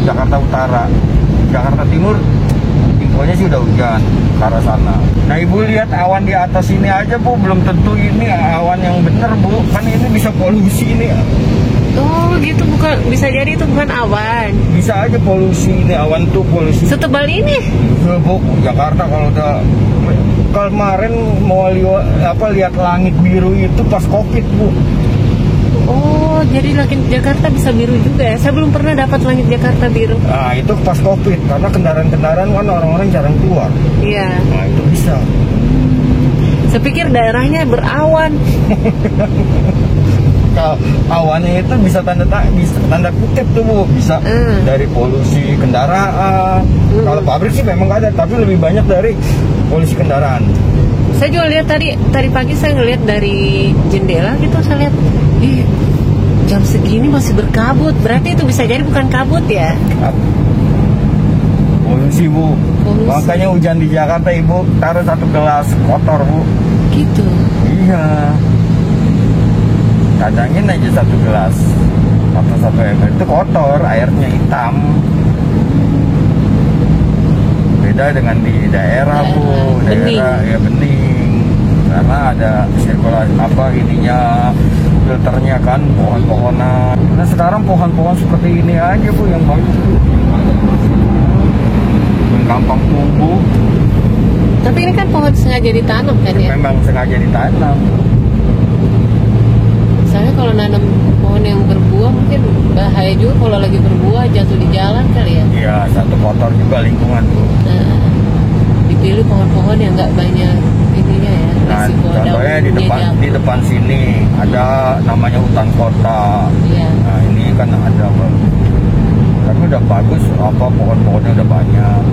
Jakarta Utara, Jakarta Timur infonya sih udah hujan ke arah sana. Nah, Ibu lihat awan di atas ini aja, Bu, belum tentu ini awan yang bener, Bu. Kan ini bisa polusi ini. Oh gitu, bukan, bisa jadi itu bukan awan. Bisa aja polusi ini, awan tuh polusi. Setebal ini? Ya, Bu, Jakarta kalau udah kemarin mau lihat langit biru itu pas Covid, Bu. Oh, jadi langit Jakarta bisa biru juga ya? Saya belum pernah dapat langit Jakarta biru. Nah, itu pas Covid, karena kendaraan-kendaraan kan orang-orang jarang keluar. Iya. Nah, itu bisa. Saya pikir daerahnya berawan. Awannya itu bisa tanda kutip tuh, Bu. Bisa dari polusi kendaraan. Kalau pabrik sih memang ada, tapi lebih banyak dari polusi kendaraan. Saya juga lihat tadi pagi saya ngelihat dari jendela gitu, saya lihat jam segini masih berkabut. Berarti itu bisa jadi bukan kabut ya? Polusi, Bu. Polusi. Makanya hujan di Jakarta, Ibu, taruh 1 gelas kotor, Bu. Gitu. Iya. Kadangin aja 1 gelas atau 1 ember itu kotor, airnya hitam. Beda dengan di daerah, Bu. Daerah ya bening. Karena ada sirkulasi filternya kan, pohon-pohonan. Nah, sekarang pohon-pohon seperti ini aja, Bu, yang bagus. Yang gampang tumbuh. Tapi ini kan pohon sengaja ditanam kan ya? Memang sengaja ditanam. Misalnya kalau nanam pohon yang berbuah mungkin bahaya juga kalau lagi berbuah jatuh di jalan kali ya? Iya, satu kotor juga lingkungan, Bu. Nah, dipilih pohon-pohon yang nggak banyak ininya ya. Nah, contohnya di depan sini ada namanya hutan kota. Iya. Nah, ini kan ada, tapi udah bagus, pohon-pohonnya udah banyak.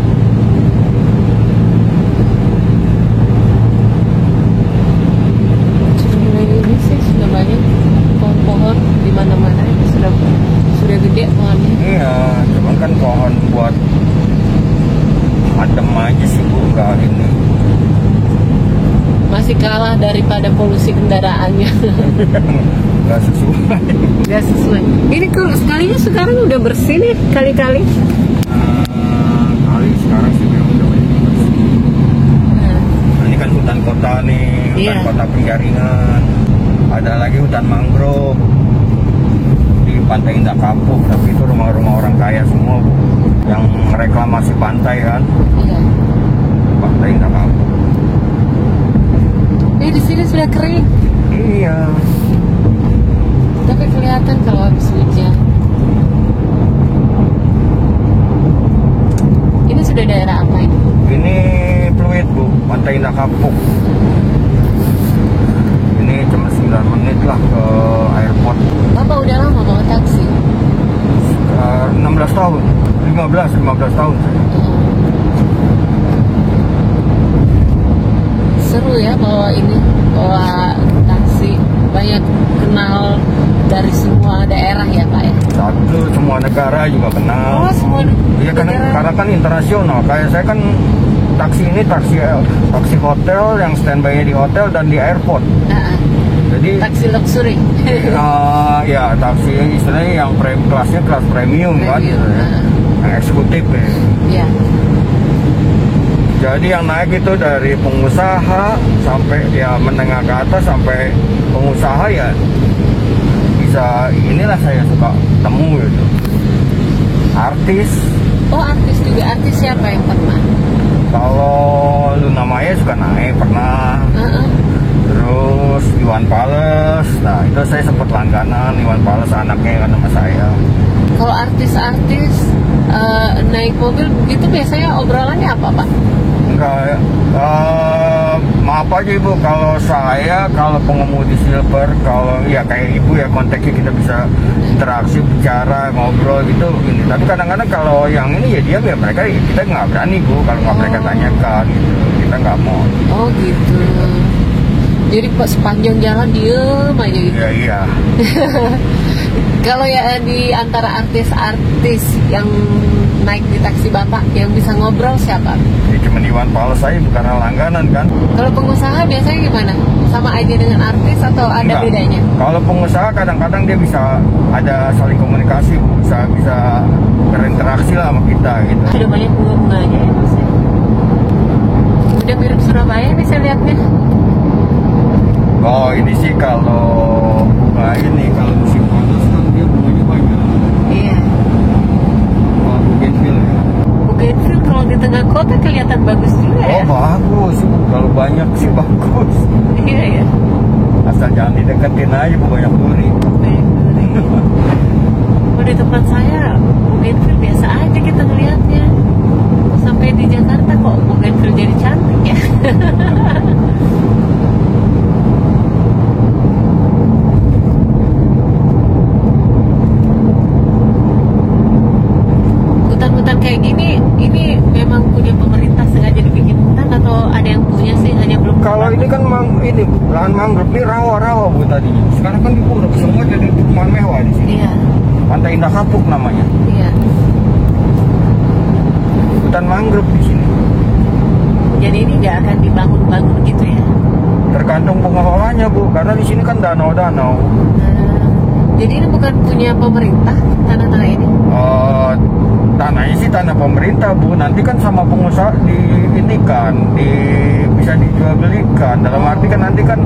Ini sih sudah banyak pohon-pohon di mana-mana, sudah gede pohonnya. Iya, cuman kan pohon buat adem aja sih, Bu, nggak ini. Masih kalah daripada polusi kendaraannya. Nggak sesuai. Nggak sesuai. Ini kalau sekalinya sekarang udah bersih nih kali-kali. Kali sekarang sih memang udah banyak bersih. Nah, ini kan hutan kota nih, hutan kota Penjaringan. Ada lagi hutan mangrove di Pantai Indah Kapuk, tapi itu rumah-rumah orang kaya semua, Bu, yang reklamasi pantai kan. Iya. Pantai Indah Kapuk. Di sini sudah kering. Iya. Tapi kelihatan kalau habis hujan. Ini sudah daerah apa ini? Ini Pluit, Bu, Pantai Indah Kapuk. Ini cuma 9 menit lah ke airport. Bapak udah lama bawa taksi? 16 tahun, 15 tahun. Seru ya bawa taksi, banyak kenal dari semua daerah ya Pak ya? Satu, semua negara juga kenal. Oh, semua Iya, karena kan internasional. Kayak saya kan taksi ini taksi hotel yang standby di hotel dan di airport. Jadi taksi luxury. Ya taksi istilahnya yang kelasnya kelas premium kan, yang eksekutif ya. Iya. Jadi yang naik itu dari pengusaha sampai ya menengah ke atas sampai pengusaha ya bisa, inilah saya suka temu gitu. Artis. Oh, artis juga. Artis siapa yang pernah? Kalau Luna Maya juga naik pernah. Terus Iwan Fals. Nah itu saya sempat langganan Iwan Fals, anaknya kan sama saya. Kalau artis-artis naik mobil itu biasanya obrolannya apa, Pak? Enggak, maaf aja Ibu, kalau saya, kalau pengemudi silver, kalau ya kayak Ibu ya konteksnya kita bisa interaksi, bicara, ngobrol gitu ini. Tapi kadang-kadang kalau yang ini ya diam ya mereka, kita nggak berani Bu, kalau nggak mereka tanyakan gitu, kita nggak mau. Oh gitu. Jadi sepanjang jalan diem aja gitu. Iya. Kalau ya di antara artis-artis yang naik di taksi Bapak yang bisa ngobrol siapa? Ya cuma Iwan Fals saya, bukan langganan kan. Kalau pengusaha biasanya gimana? Sama aja dengan artis atau ada Enggak. bedanya? Kalau pengusaha kadang-kadang dia bisa ada saling komunikasi, bisa berinteraksi lah sama kita gitu. Sudah banyak bunga-bunganya ya Mas. Udah mirip Surabaya nih saya lihatnya. Oh ini sih kalau bunga ini, kalau musim panas kan dia bunganya banyak. Iya. Kalau bougainville ya. Bougainville kalau di tengah kota kelihatan bagus juga ya. Oh bagus, kalau banyak sih bagus. Iya ya. Asal jangan dideketin aja, banyak duri. Oh, di tempat saya Bougainville biasa aja kita ngelihatnya. Sampai di Jakarta kok Bougainville jadi cantik ya. Hutan-hutan kayak gini, ini memang punya pemerintah sengaja dibikin hutan atau ada yang punya sih, hanya belum. Kalau ini kan ini lahan mangrove ini rawa-rawa Bu tadi. Sekarang kan dikuruk semua jadi perumahan mewah di sini. Iya. Pantai Indah Kapuk namanya. Iya. Hutan mangrove di sini. Jadi ini nggak akan dibangun-bangun gitu ya? Tergantung pengelolanya Bu, karena di sini kan danau-danau. Jadi ini bukan punya pemerintah tanah-tanah ini? Tanahnya sih tanah pemerintah Bu, nanti kan sama pengusaha bisa dijual belikan. Dalam arti kan nanti kan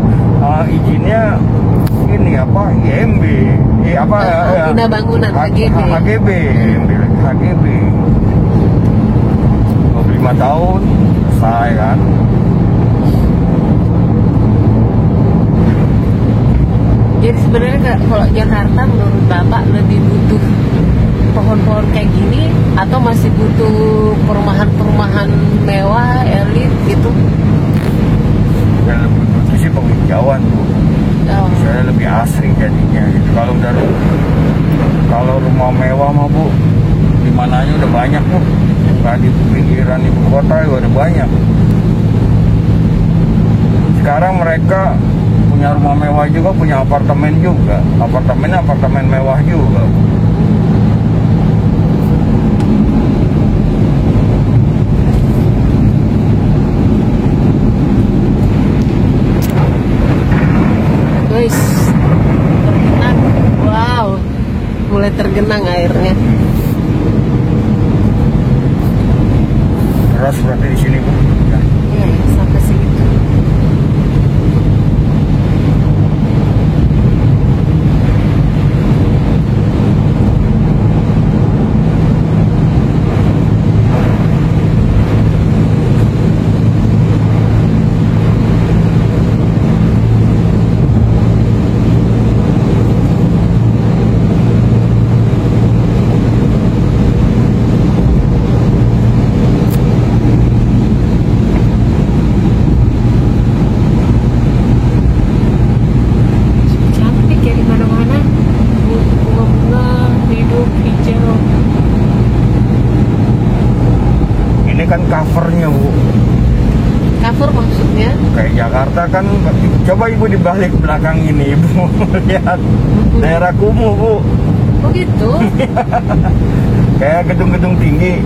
izinnya ini apa IMB, Guna bangunan HGB, HGB. 25 tahun selesai kan. Jadi sebenarnya kalau Jakarta menurut Bapak lebih butuh pohon-pohon kayak gini atau masih butuh perumahan-perumahan mewah, elit gitu? Yang lebih butuh sih penghijauan Bu. Saya lebih asri jadinya gitu. Kalau rumah mewah mah Bu, di mananya udah banyak Bu. Nggak di pinggiran ibu kota ya udah banyak. Sekarang mereka punya rumah mewah juga, punya apartemen juga. Apartemen mewah juga. Guys, tergenang. Wow, mulai tergenang airnya. Keras berarti di sini Bu. Ya. Iya, sampai segitu. Covernya Bu, Cover maksudnya? kayak Jakarta kan, coba Ibu di balik belakang ini Ibu lihat daerah kumuh Bu. Oh gitu? kayak gedung-gedung tinggi,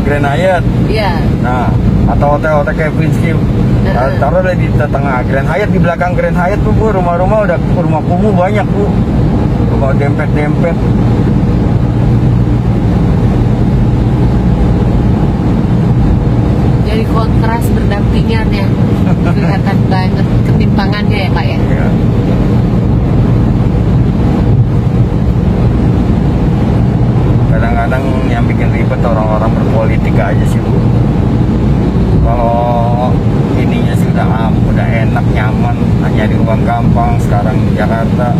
Grand Hyatt. Iya. Nah, atau hotel-hotel kayak Prince. Taruh di tengah Grand Hyatt, di belakang Grand Hyatt tuh Bu, rumah-rumah udah rumah kumuh banyak Bu. Rumah dempet-dempet. Jadi kontras berdampingan ya. Kelihatan banget ketimpangannya ya Pak ya. Iya. Kadang-kadang yang bikin ribet orang-orang berpolitik aja sih Bu. Kalau ininya sih udah enak, nyaman, nyari uang gampang sekarang di Jakarta.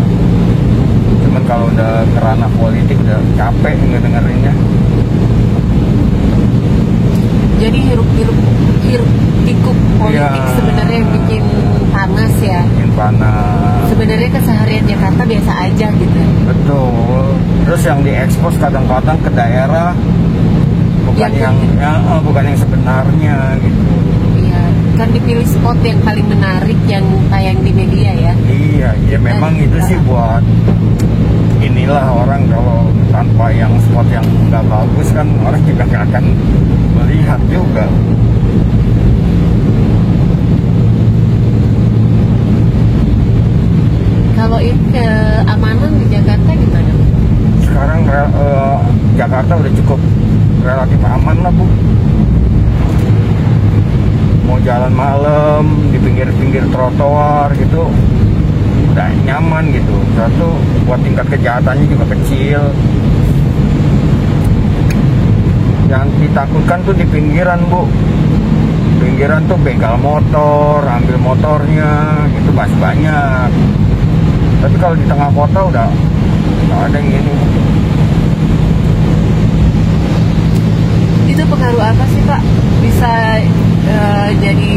Cuman kalau udah kerana politik udah capek ngedengerinnya. Jadi hiruk pikuk politik sebenarnya yang bikin panas ya. Bikin panas. Sebenarnya keseharian Jakarta biasa aja gitu. Betul. Terus yang diekspos kadang-kadang ke daerah bukan bukan yang sebenarnya gitu. Iya, kan dipilih spot yang paling menarik yang tayang di media ya. Iya, ya memang itu sih buat inilah orang kalau tanpa yang spot yang nggak bagus kan orang juga nggak akan melihat juga. Kalau ini keamanan di Jakarta gimana? Sekarang Jakarta udah cukup relatif aman lah Bu. Mau jalan malam di pinggir-pinggir trotoar gitu udah nyaman gitu. Satu buat tingkat kejahatannya juga kecil. Yang ditakutkan tuh di pinggiran Bu. Pinggiran tuh bengkel motor, ambil motornya gitu masih banyak. Tapi kalau di tengah kota udah nggak ada yang ini. Itu pengaruh apa sih Pak? Bisa jadi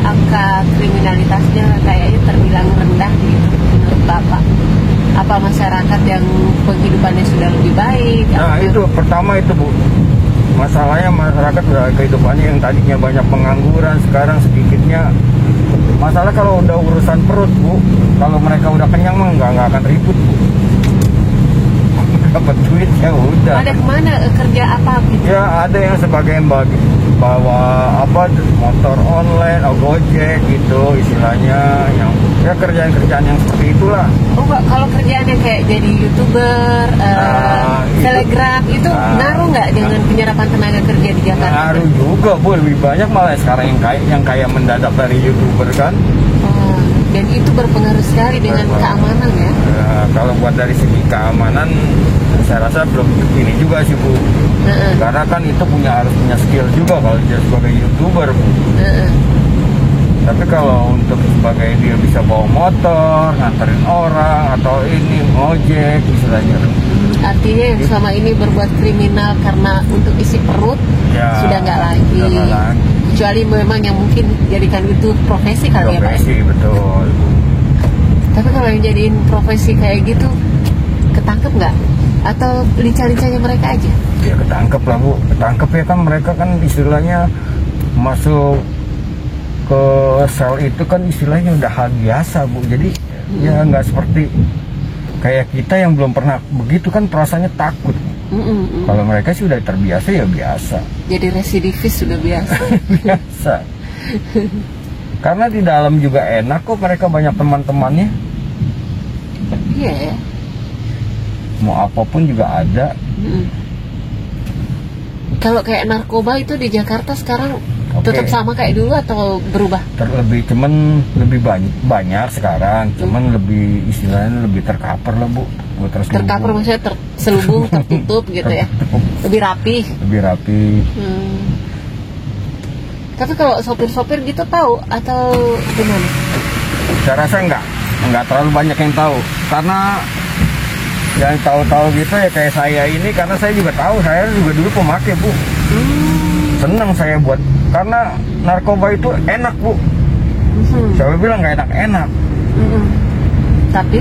angka kriminalitasnya kayaknya terbilang rendah gitu menurut Bapak? Apa masyarakat yang penghidupannya sudah lebih baik? Nah itu pertama itu Bu. Masalahnya masyarakat udah kehidupannya yang tadinya banyak pengangguran sekarang sedikitnya. Masalah kalau udah urusan perut Bu, kalau mereka udah kenyang mah nggak akan ribut Bu. Dapat duit ya udah. Ada kemana kerja apa gitu? Ya ada yang sebagai bawa motor online, Gojek gitu istilahnya, yang ya kerjaan-kerjaan yang seperti itulah. Oh Pak, kalau kerjaan yang kayak jadi YouTuber, Telegram itu ngaruh nggak dengan penyerapan tenaga kerja di Jakarta? Ngaruh juga Bu, lebih banyak malah sekarang yang kayak mendadak dari YouTuber kan. Dan itu berpengaruh sekali dengan keamanan ya? Kalau buat dari segi keamanan saya rasa belum ini juga sih Bu. Karena kan itu harus punya skill juga kalau dia sebagai YouTuber Bu. Tapi kalau untuk sebagai dia bisa bawa motor, nganterin orang atau ini ngojek istilahnya. Artinya yang selama ini berbuat kriminal karena untuk isi perut ya, sudah nggak lagi. Kecuali memang yang mungkin jadikan itu profesi kali ya Pak. Profesi betul. Tapi kalau yang jadiin profesi kayak gitu ketangkep nggak? Atau lincah-lincahnya mereka aja? Ya ketangkep lah Bu, ketangkep ya kan mereka kan istilahnya masuk ke sel itu kan istilahnya udah hal biasa Bu. Jadi ya nggak seperti kayak kita yang belum pernah begitu kan perasaannya takut. Kalau mereka sih udah terbiasa ya biasa. Jadi residivis sudah biasa. Biasa. Karena di dalam juga enak kok, mereka banyak teman-temannya. Iya ya. Mau apapun juga ada. Kalau kayak narkoba itu di Jakarta sekarang tetap sama kayak dulu atau berubah? Cuman lebih banyak sekarang. Cuman lebih istilahnya lebih tercover lah Bu. Tercover maksudnya terselubung, tertutup gitu ya? Lebih rapi? Lebih rapi. Tapi kalau sopir-sopir gitu tahu atau gimana? Saya rasa enggak terlalu banyak yang tahu. Karena yang tahu-tahu gitu ya kayak saya ini, karena saya juga tahu, saya juga dulu pemakai Bu. Senang saya buat, karena narkoba itu enak Bu. Saya bilang nggak enak-enak. Tapi?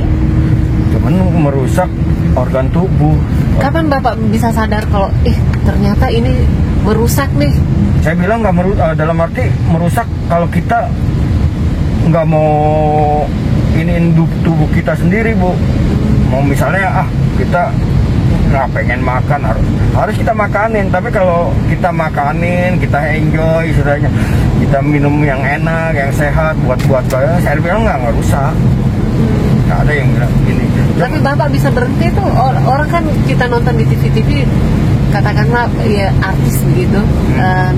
Cuman merusak organ tubuh. Kapan Bapak bisa sadar kalau ternyata ini merusak nih? Saya bilang nggak dalam arti merusak kalau kita nggak mau iniin tubuh kita sendiri Bu. Mau misalnya kita nggak pengen makan, harus kita makanin. Tapi kalau kita makanin, kita enjoy istilahnya, kita minum yang enak, yang sehat, buat saya bilang nggak rusak. Nggak ada yang bilang gini. Tapi Bapak bisa berhenti tuh, orang kan kita nonton di TV-TV, katakanlah ya artis begitu,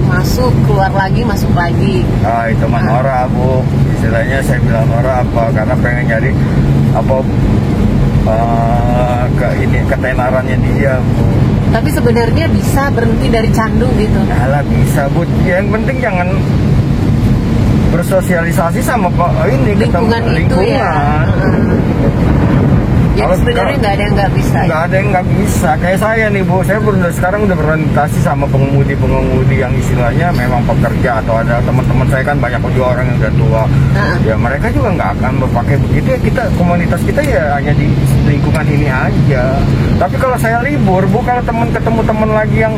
masuk keluar lagi, masuk lagi. Ah, itu mah norak, Bu. Istilahnya saya bilang norak apa? Karena pengen nyari apa ketenarannya dia, Bu. Tapi sebenarnya bisa berhenti dari candu gitu. Alah bisa, Bu. Yang penting jangan bersosialisasi sama ini lingkungan itu ya. Jadi sebenarnya nggak ada yang nggak bisa. Nggak ada yang nggak bisa. Kayak saya nih, Bu, saya sekarang udah berorientasi sama pengemudi yang istilahnya memang pekerja, atau ada teman-teman saya kan banyak juga orang yang udah tua. Ya mereka juga nggak akan berpakai begitu ya. Komunitas kita ya hanya di lingkungan ini aja. Tapi kalau saya libur, Bu, kalau ketemu teman lagi yang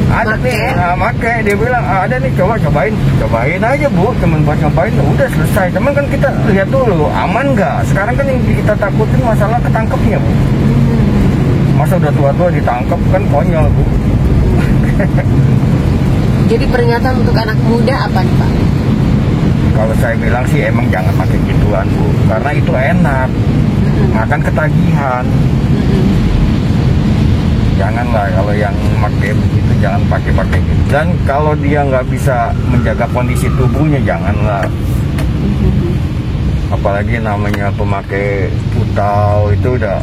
ada nih, pakai, dia bilang ada nih, cobain aja, Bu, teman buat nyobain, udah selesai. Teman kan kita lihat dulu aman nggak. Sekarang kan yang kita takutin masalah ketangkepnya, Bu. Masa udah tua-tua ditangkap kan konyol, Bu. Jadi peringatan untuk anak muda apa nih, Pak? Kalau saya bilang sih emang jangan pakai gituan, Bu, karena itu enak, makan ketagihan. Janganlah kalau yang pakai begitu, jangan pakai gitu. Dan kalau dia nggak bisa menjaga kondisi tubuhnya, janganlah. Apalagi namanya pemakai putau itu udah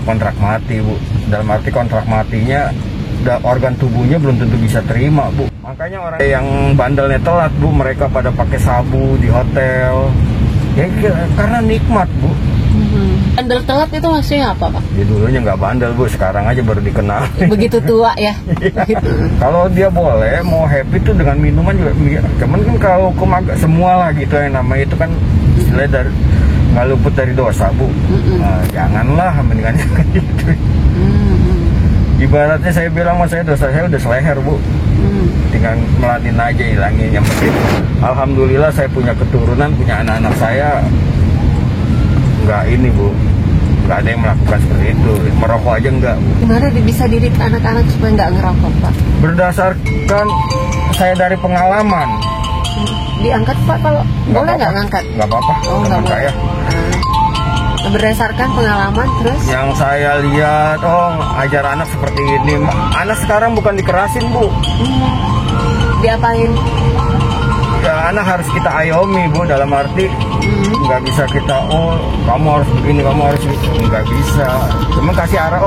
kontrak mati, Bu. Dalam arti kontrak matinya, organ tubuhnya belum tentu bisa terima, Bu. Makanya orang yang bandelnya telat, Bu, mereka pada pakai sabu di hotel. Ya karena nikmat, Bu. Bandel telat itu maksudnya apa, Pak? Ya dulunya nggak bandel, Bu, sekarang aja baru dikenal. Begitu tua ya. Kalau dia boleh mau happy tuh dengan minuman juga. Cuman kan kalau semua lah gitu yang namanya itu kan istilahnya dari nggak luput dari dosa, Bu. Nah, janganlah mendingan gitu. Ibaratnya saya bilang mas, dosa saya udah seleher, Bu. Tinggal meladin aja, hilangin. Yang penting alhamdulillah saya punya keturunan, punya anak-anak saya nggak ini, Bu, nggak ada yang melakukan seperti itu. Merokok aja nggak, Bu. Gimana bisa didik anak-anak supaya nggak ngerokok, Pak? Berdasarkan saya dari pengalaman. Diangkat, Pak, kalau boleh nggak ngangkat? Nggak apa-apa, nggak boleh. saya. Berdasarkan pengalaman terus? Yang saya lihat, ajar anak seperti ini. Anak sekarang bukan dikerasin, Bu. Diapain? Ya, anak harus kita ayomi, Bu, dalam arti nggak bisa kita, kamu harus begini, kamu harus gitu. Nggak bisa. Cuma kasih arah,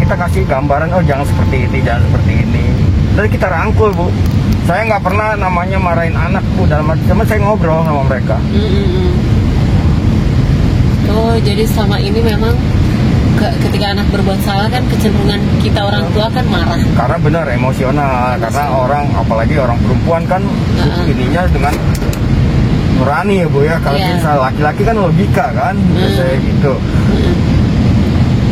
kita kasih gambaran, jangan seperti ini, jangan seperti ini. Dan kita rangkul, Bu. Saya nggak pernah namanya marahin anak, Bu, dalam arti, cuma saya ngobrol sama mereka. Jadi selama ini memang ketika anak berbuat salah kan kecenderungan kita orang tua kan marah. Karena benar emosional, karena orang, apalagi orang perempuan kan ininya dengan nurani ya, Bu, ya. Kalau misalnya laki-laki kan logika kan, saya gitu.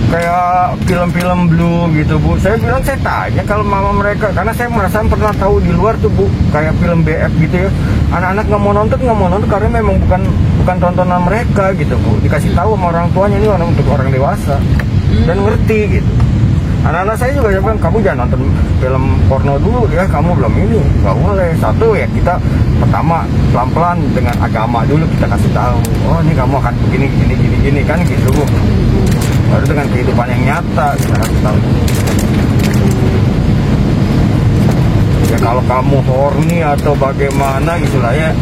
Kayak film-film blue gitu, Bu. Saya bilang, saya tanya kalau mama mereka, karena saya merasa pernah tahu di luar tuh, Bu, kayak film BF gitu ya. Anak-anak nggak mau nonton karena memang bukan tontonan mereka gitu, Bu. Dikasih tahu sama orang tuanya, ini untuk orang dewasa dan ngerti gitu. Anak-anak saya juga bilang, kamu jangan nonton film porno dulu ya, kamu belum ini, nggak boleh. Satu ya, kita pertama pelan-pelan dengan agama dulu kita kasih tahu, ini kamu akan begini kan gitu, Bu. Baru dengan kehidupan yang nyata kita kasih tahu. Ya kalau kamu horny atau bagaimana istilahnya,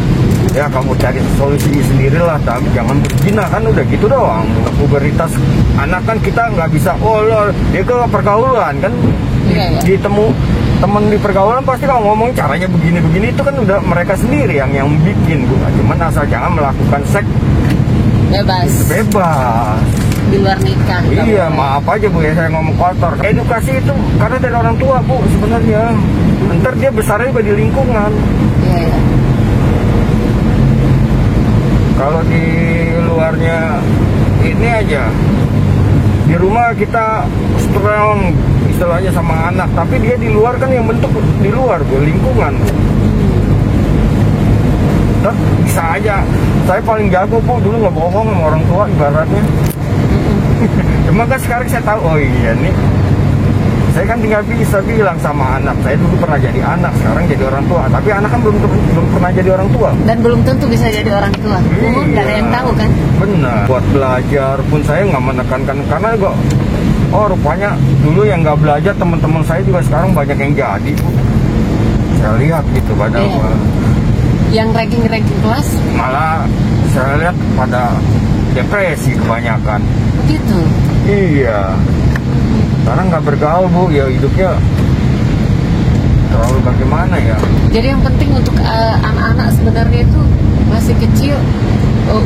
ya kamu cari solusinya sendirilah, tapi jangan berzina, kan udah gitu doang. Pubertas anak kan kita nggak bisa, dia ke pergaulan kan, ditemu temen di pergaulan pasti kalau ngomong caranya begini itu kan udah mereka sendiri yang bikin, Bu. Cuman asal jangan melakukan seks bebas di luar nikah. Iya, maaf aja, Bu, ya saya ngomong kotor. Edukasi itu karena dari orang tua, Bu, sebenarnya. Ntar dia besarnya juga di lingkungan. Kalau di luarnya ini aja, di rumah kita strong istilahnya sama anak, tapi dia di luar kan yang bentuk di luar, Bu, lingkungan, Bu. Bisa aja. Saya paling jago, Bu, dulu nggak bohong sama orang tua ibaratnya. Cuma kan sekarang saya tahu, iya nih saya kan tinggal bisa bilang sama anak saya, dulu pernah jadi anak, sekarang jadi orang tua. Tapi anak kan belum pernah jadi orang tua. Dan belum tentu bisa jadi orang tua. Nggak ada yang tahu kan? Benar. Buat belajar pun saya nggak menekankan, karena kok rupanya dulu yang nggak belajar teman-teman saya juga sekarang banyak yang jadi, Bu. Saya lihat gitu padahal. Yang ranking kelas Malah saya lihat pada depresi kebanyakan. begitu. Iya. Karena nggak bergaul, Bu, ya hidupnya terlalu bagaimana ya. Jadi yang penting untuk anak-anak sebenarnya itu masih kecil,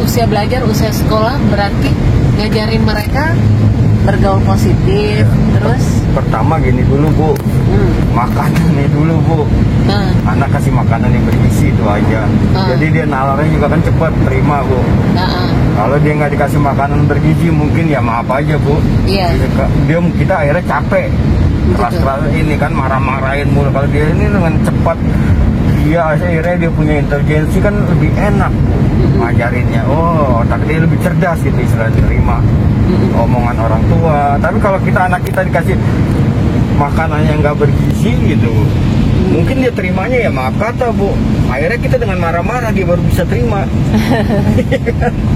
usia belajar, usia sekolah, berarti ngajarin mereka bergaul positif. Terus Pertama gini dulu, Bu, makanannya dulu, Bu. Anak kasih makanan yang bergizi itu aja. Jadi dia nalarnya juga kan cepat terima, Bu. Kalau dia nggak dikasih makanan bergizi, mungkin ya maaf aja, Bu. Iya. Kita akhirnya capek. Keras-keras ini kan marah-marahin mulu. Kalau dia ini dengan cepat, dia akhirnya dia punya inteligensi kan lebih enak, Bu, ngajarinnya. Oh, tapi dia lebih cerdas gitu, istilahnya terima omongan orang tua. Tapi kalau anak kita dikasih makanan yang nggak bergizi gitu, mungkin dia terimanya ya maaf kata, Bu. Akhirnya kita dengan marah-marah dia baru bisa terima.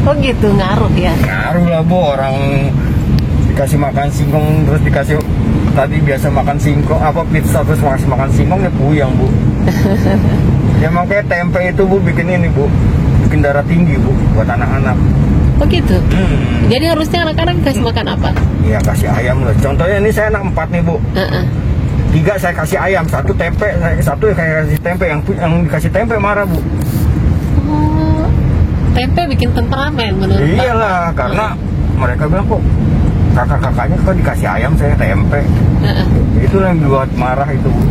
Oh gitu, ngaruh ya? Ngaruh lah, Bu. Orang dikasih makan singkong terus dikasih tadi biasa makan singkong pizza terus masih makan singkong ya puyeng, Bu. Ya makanya tempe itu, Bu, bikin ini, Bu, bikin darah tinggi, Bu, buat anak-anak. Oh gitu. Jadi harusnya anak-anak kasih makan apa? Iya, kasih ayam lah. Contohnya ini saya anak 4 nih, Bu. 3 saya kasih ayam, 1 tempe, 1 saya kasih tempe. Yang dikasih tempe marah, Bu. Oh, tempe bikin temperamen menurut Bapak? Iyalah, karena mereka bilang kok kakak-kakaknya kok dikasih ayam, saya tempe. Itulah yang buat marah itu, Bu.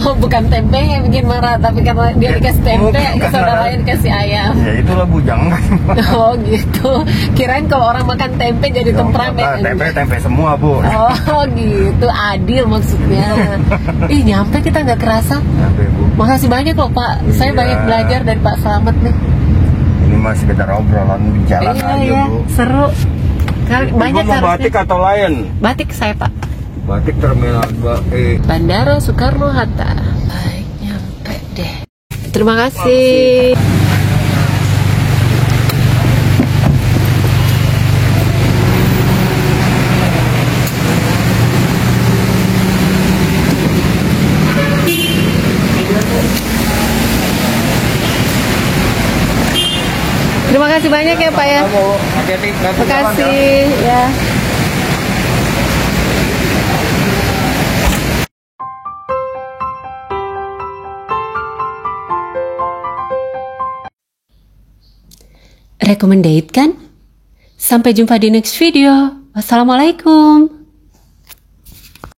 Oh, bukan tempe yang bikin marah, tapi karena dia dikasih tempe, saudaranya dikasih ayam. Ya itulah, Bu, jangan. Oh gitu. Kirain kalau orang makan tempe jadi temperamen. Tempe semua, Bu. Oh gitu, adil maksudnya. Ih, nyampe kita nggak kerasa. Nyampe, Bu. Makasih banyak loh, Pak. Saya Iya. banyak belajar dari Pak Slamet nih. Ini masih sekedar obrolan bicara aja, Bu. Seru. Banyak Ibu mau batik atau lain? Batik saya, Pak. Batik Terminal 2E. Bandara Soekarno-Hatta. Baik, nyampe deh. Terima kasih. Terima kasih banyak ya, Pak ya. Terima kasih ya. Recommended kan? Sampai jumpa di next video. Wassalamualaikum.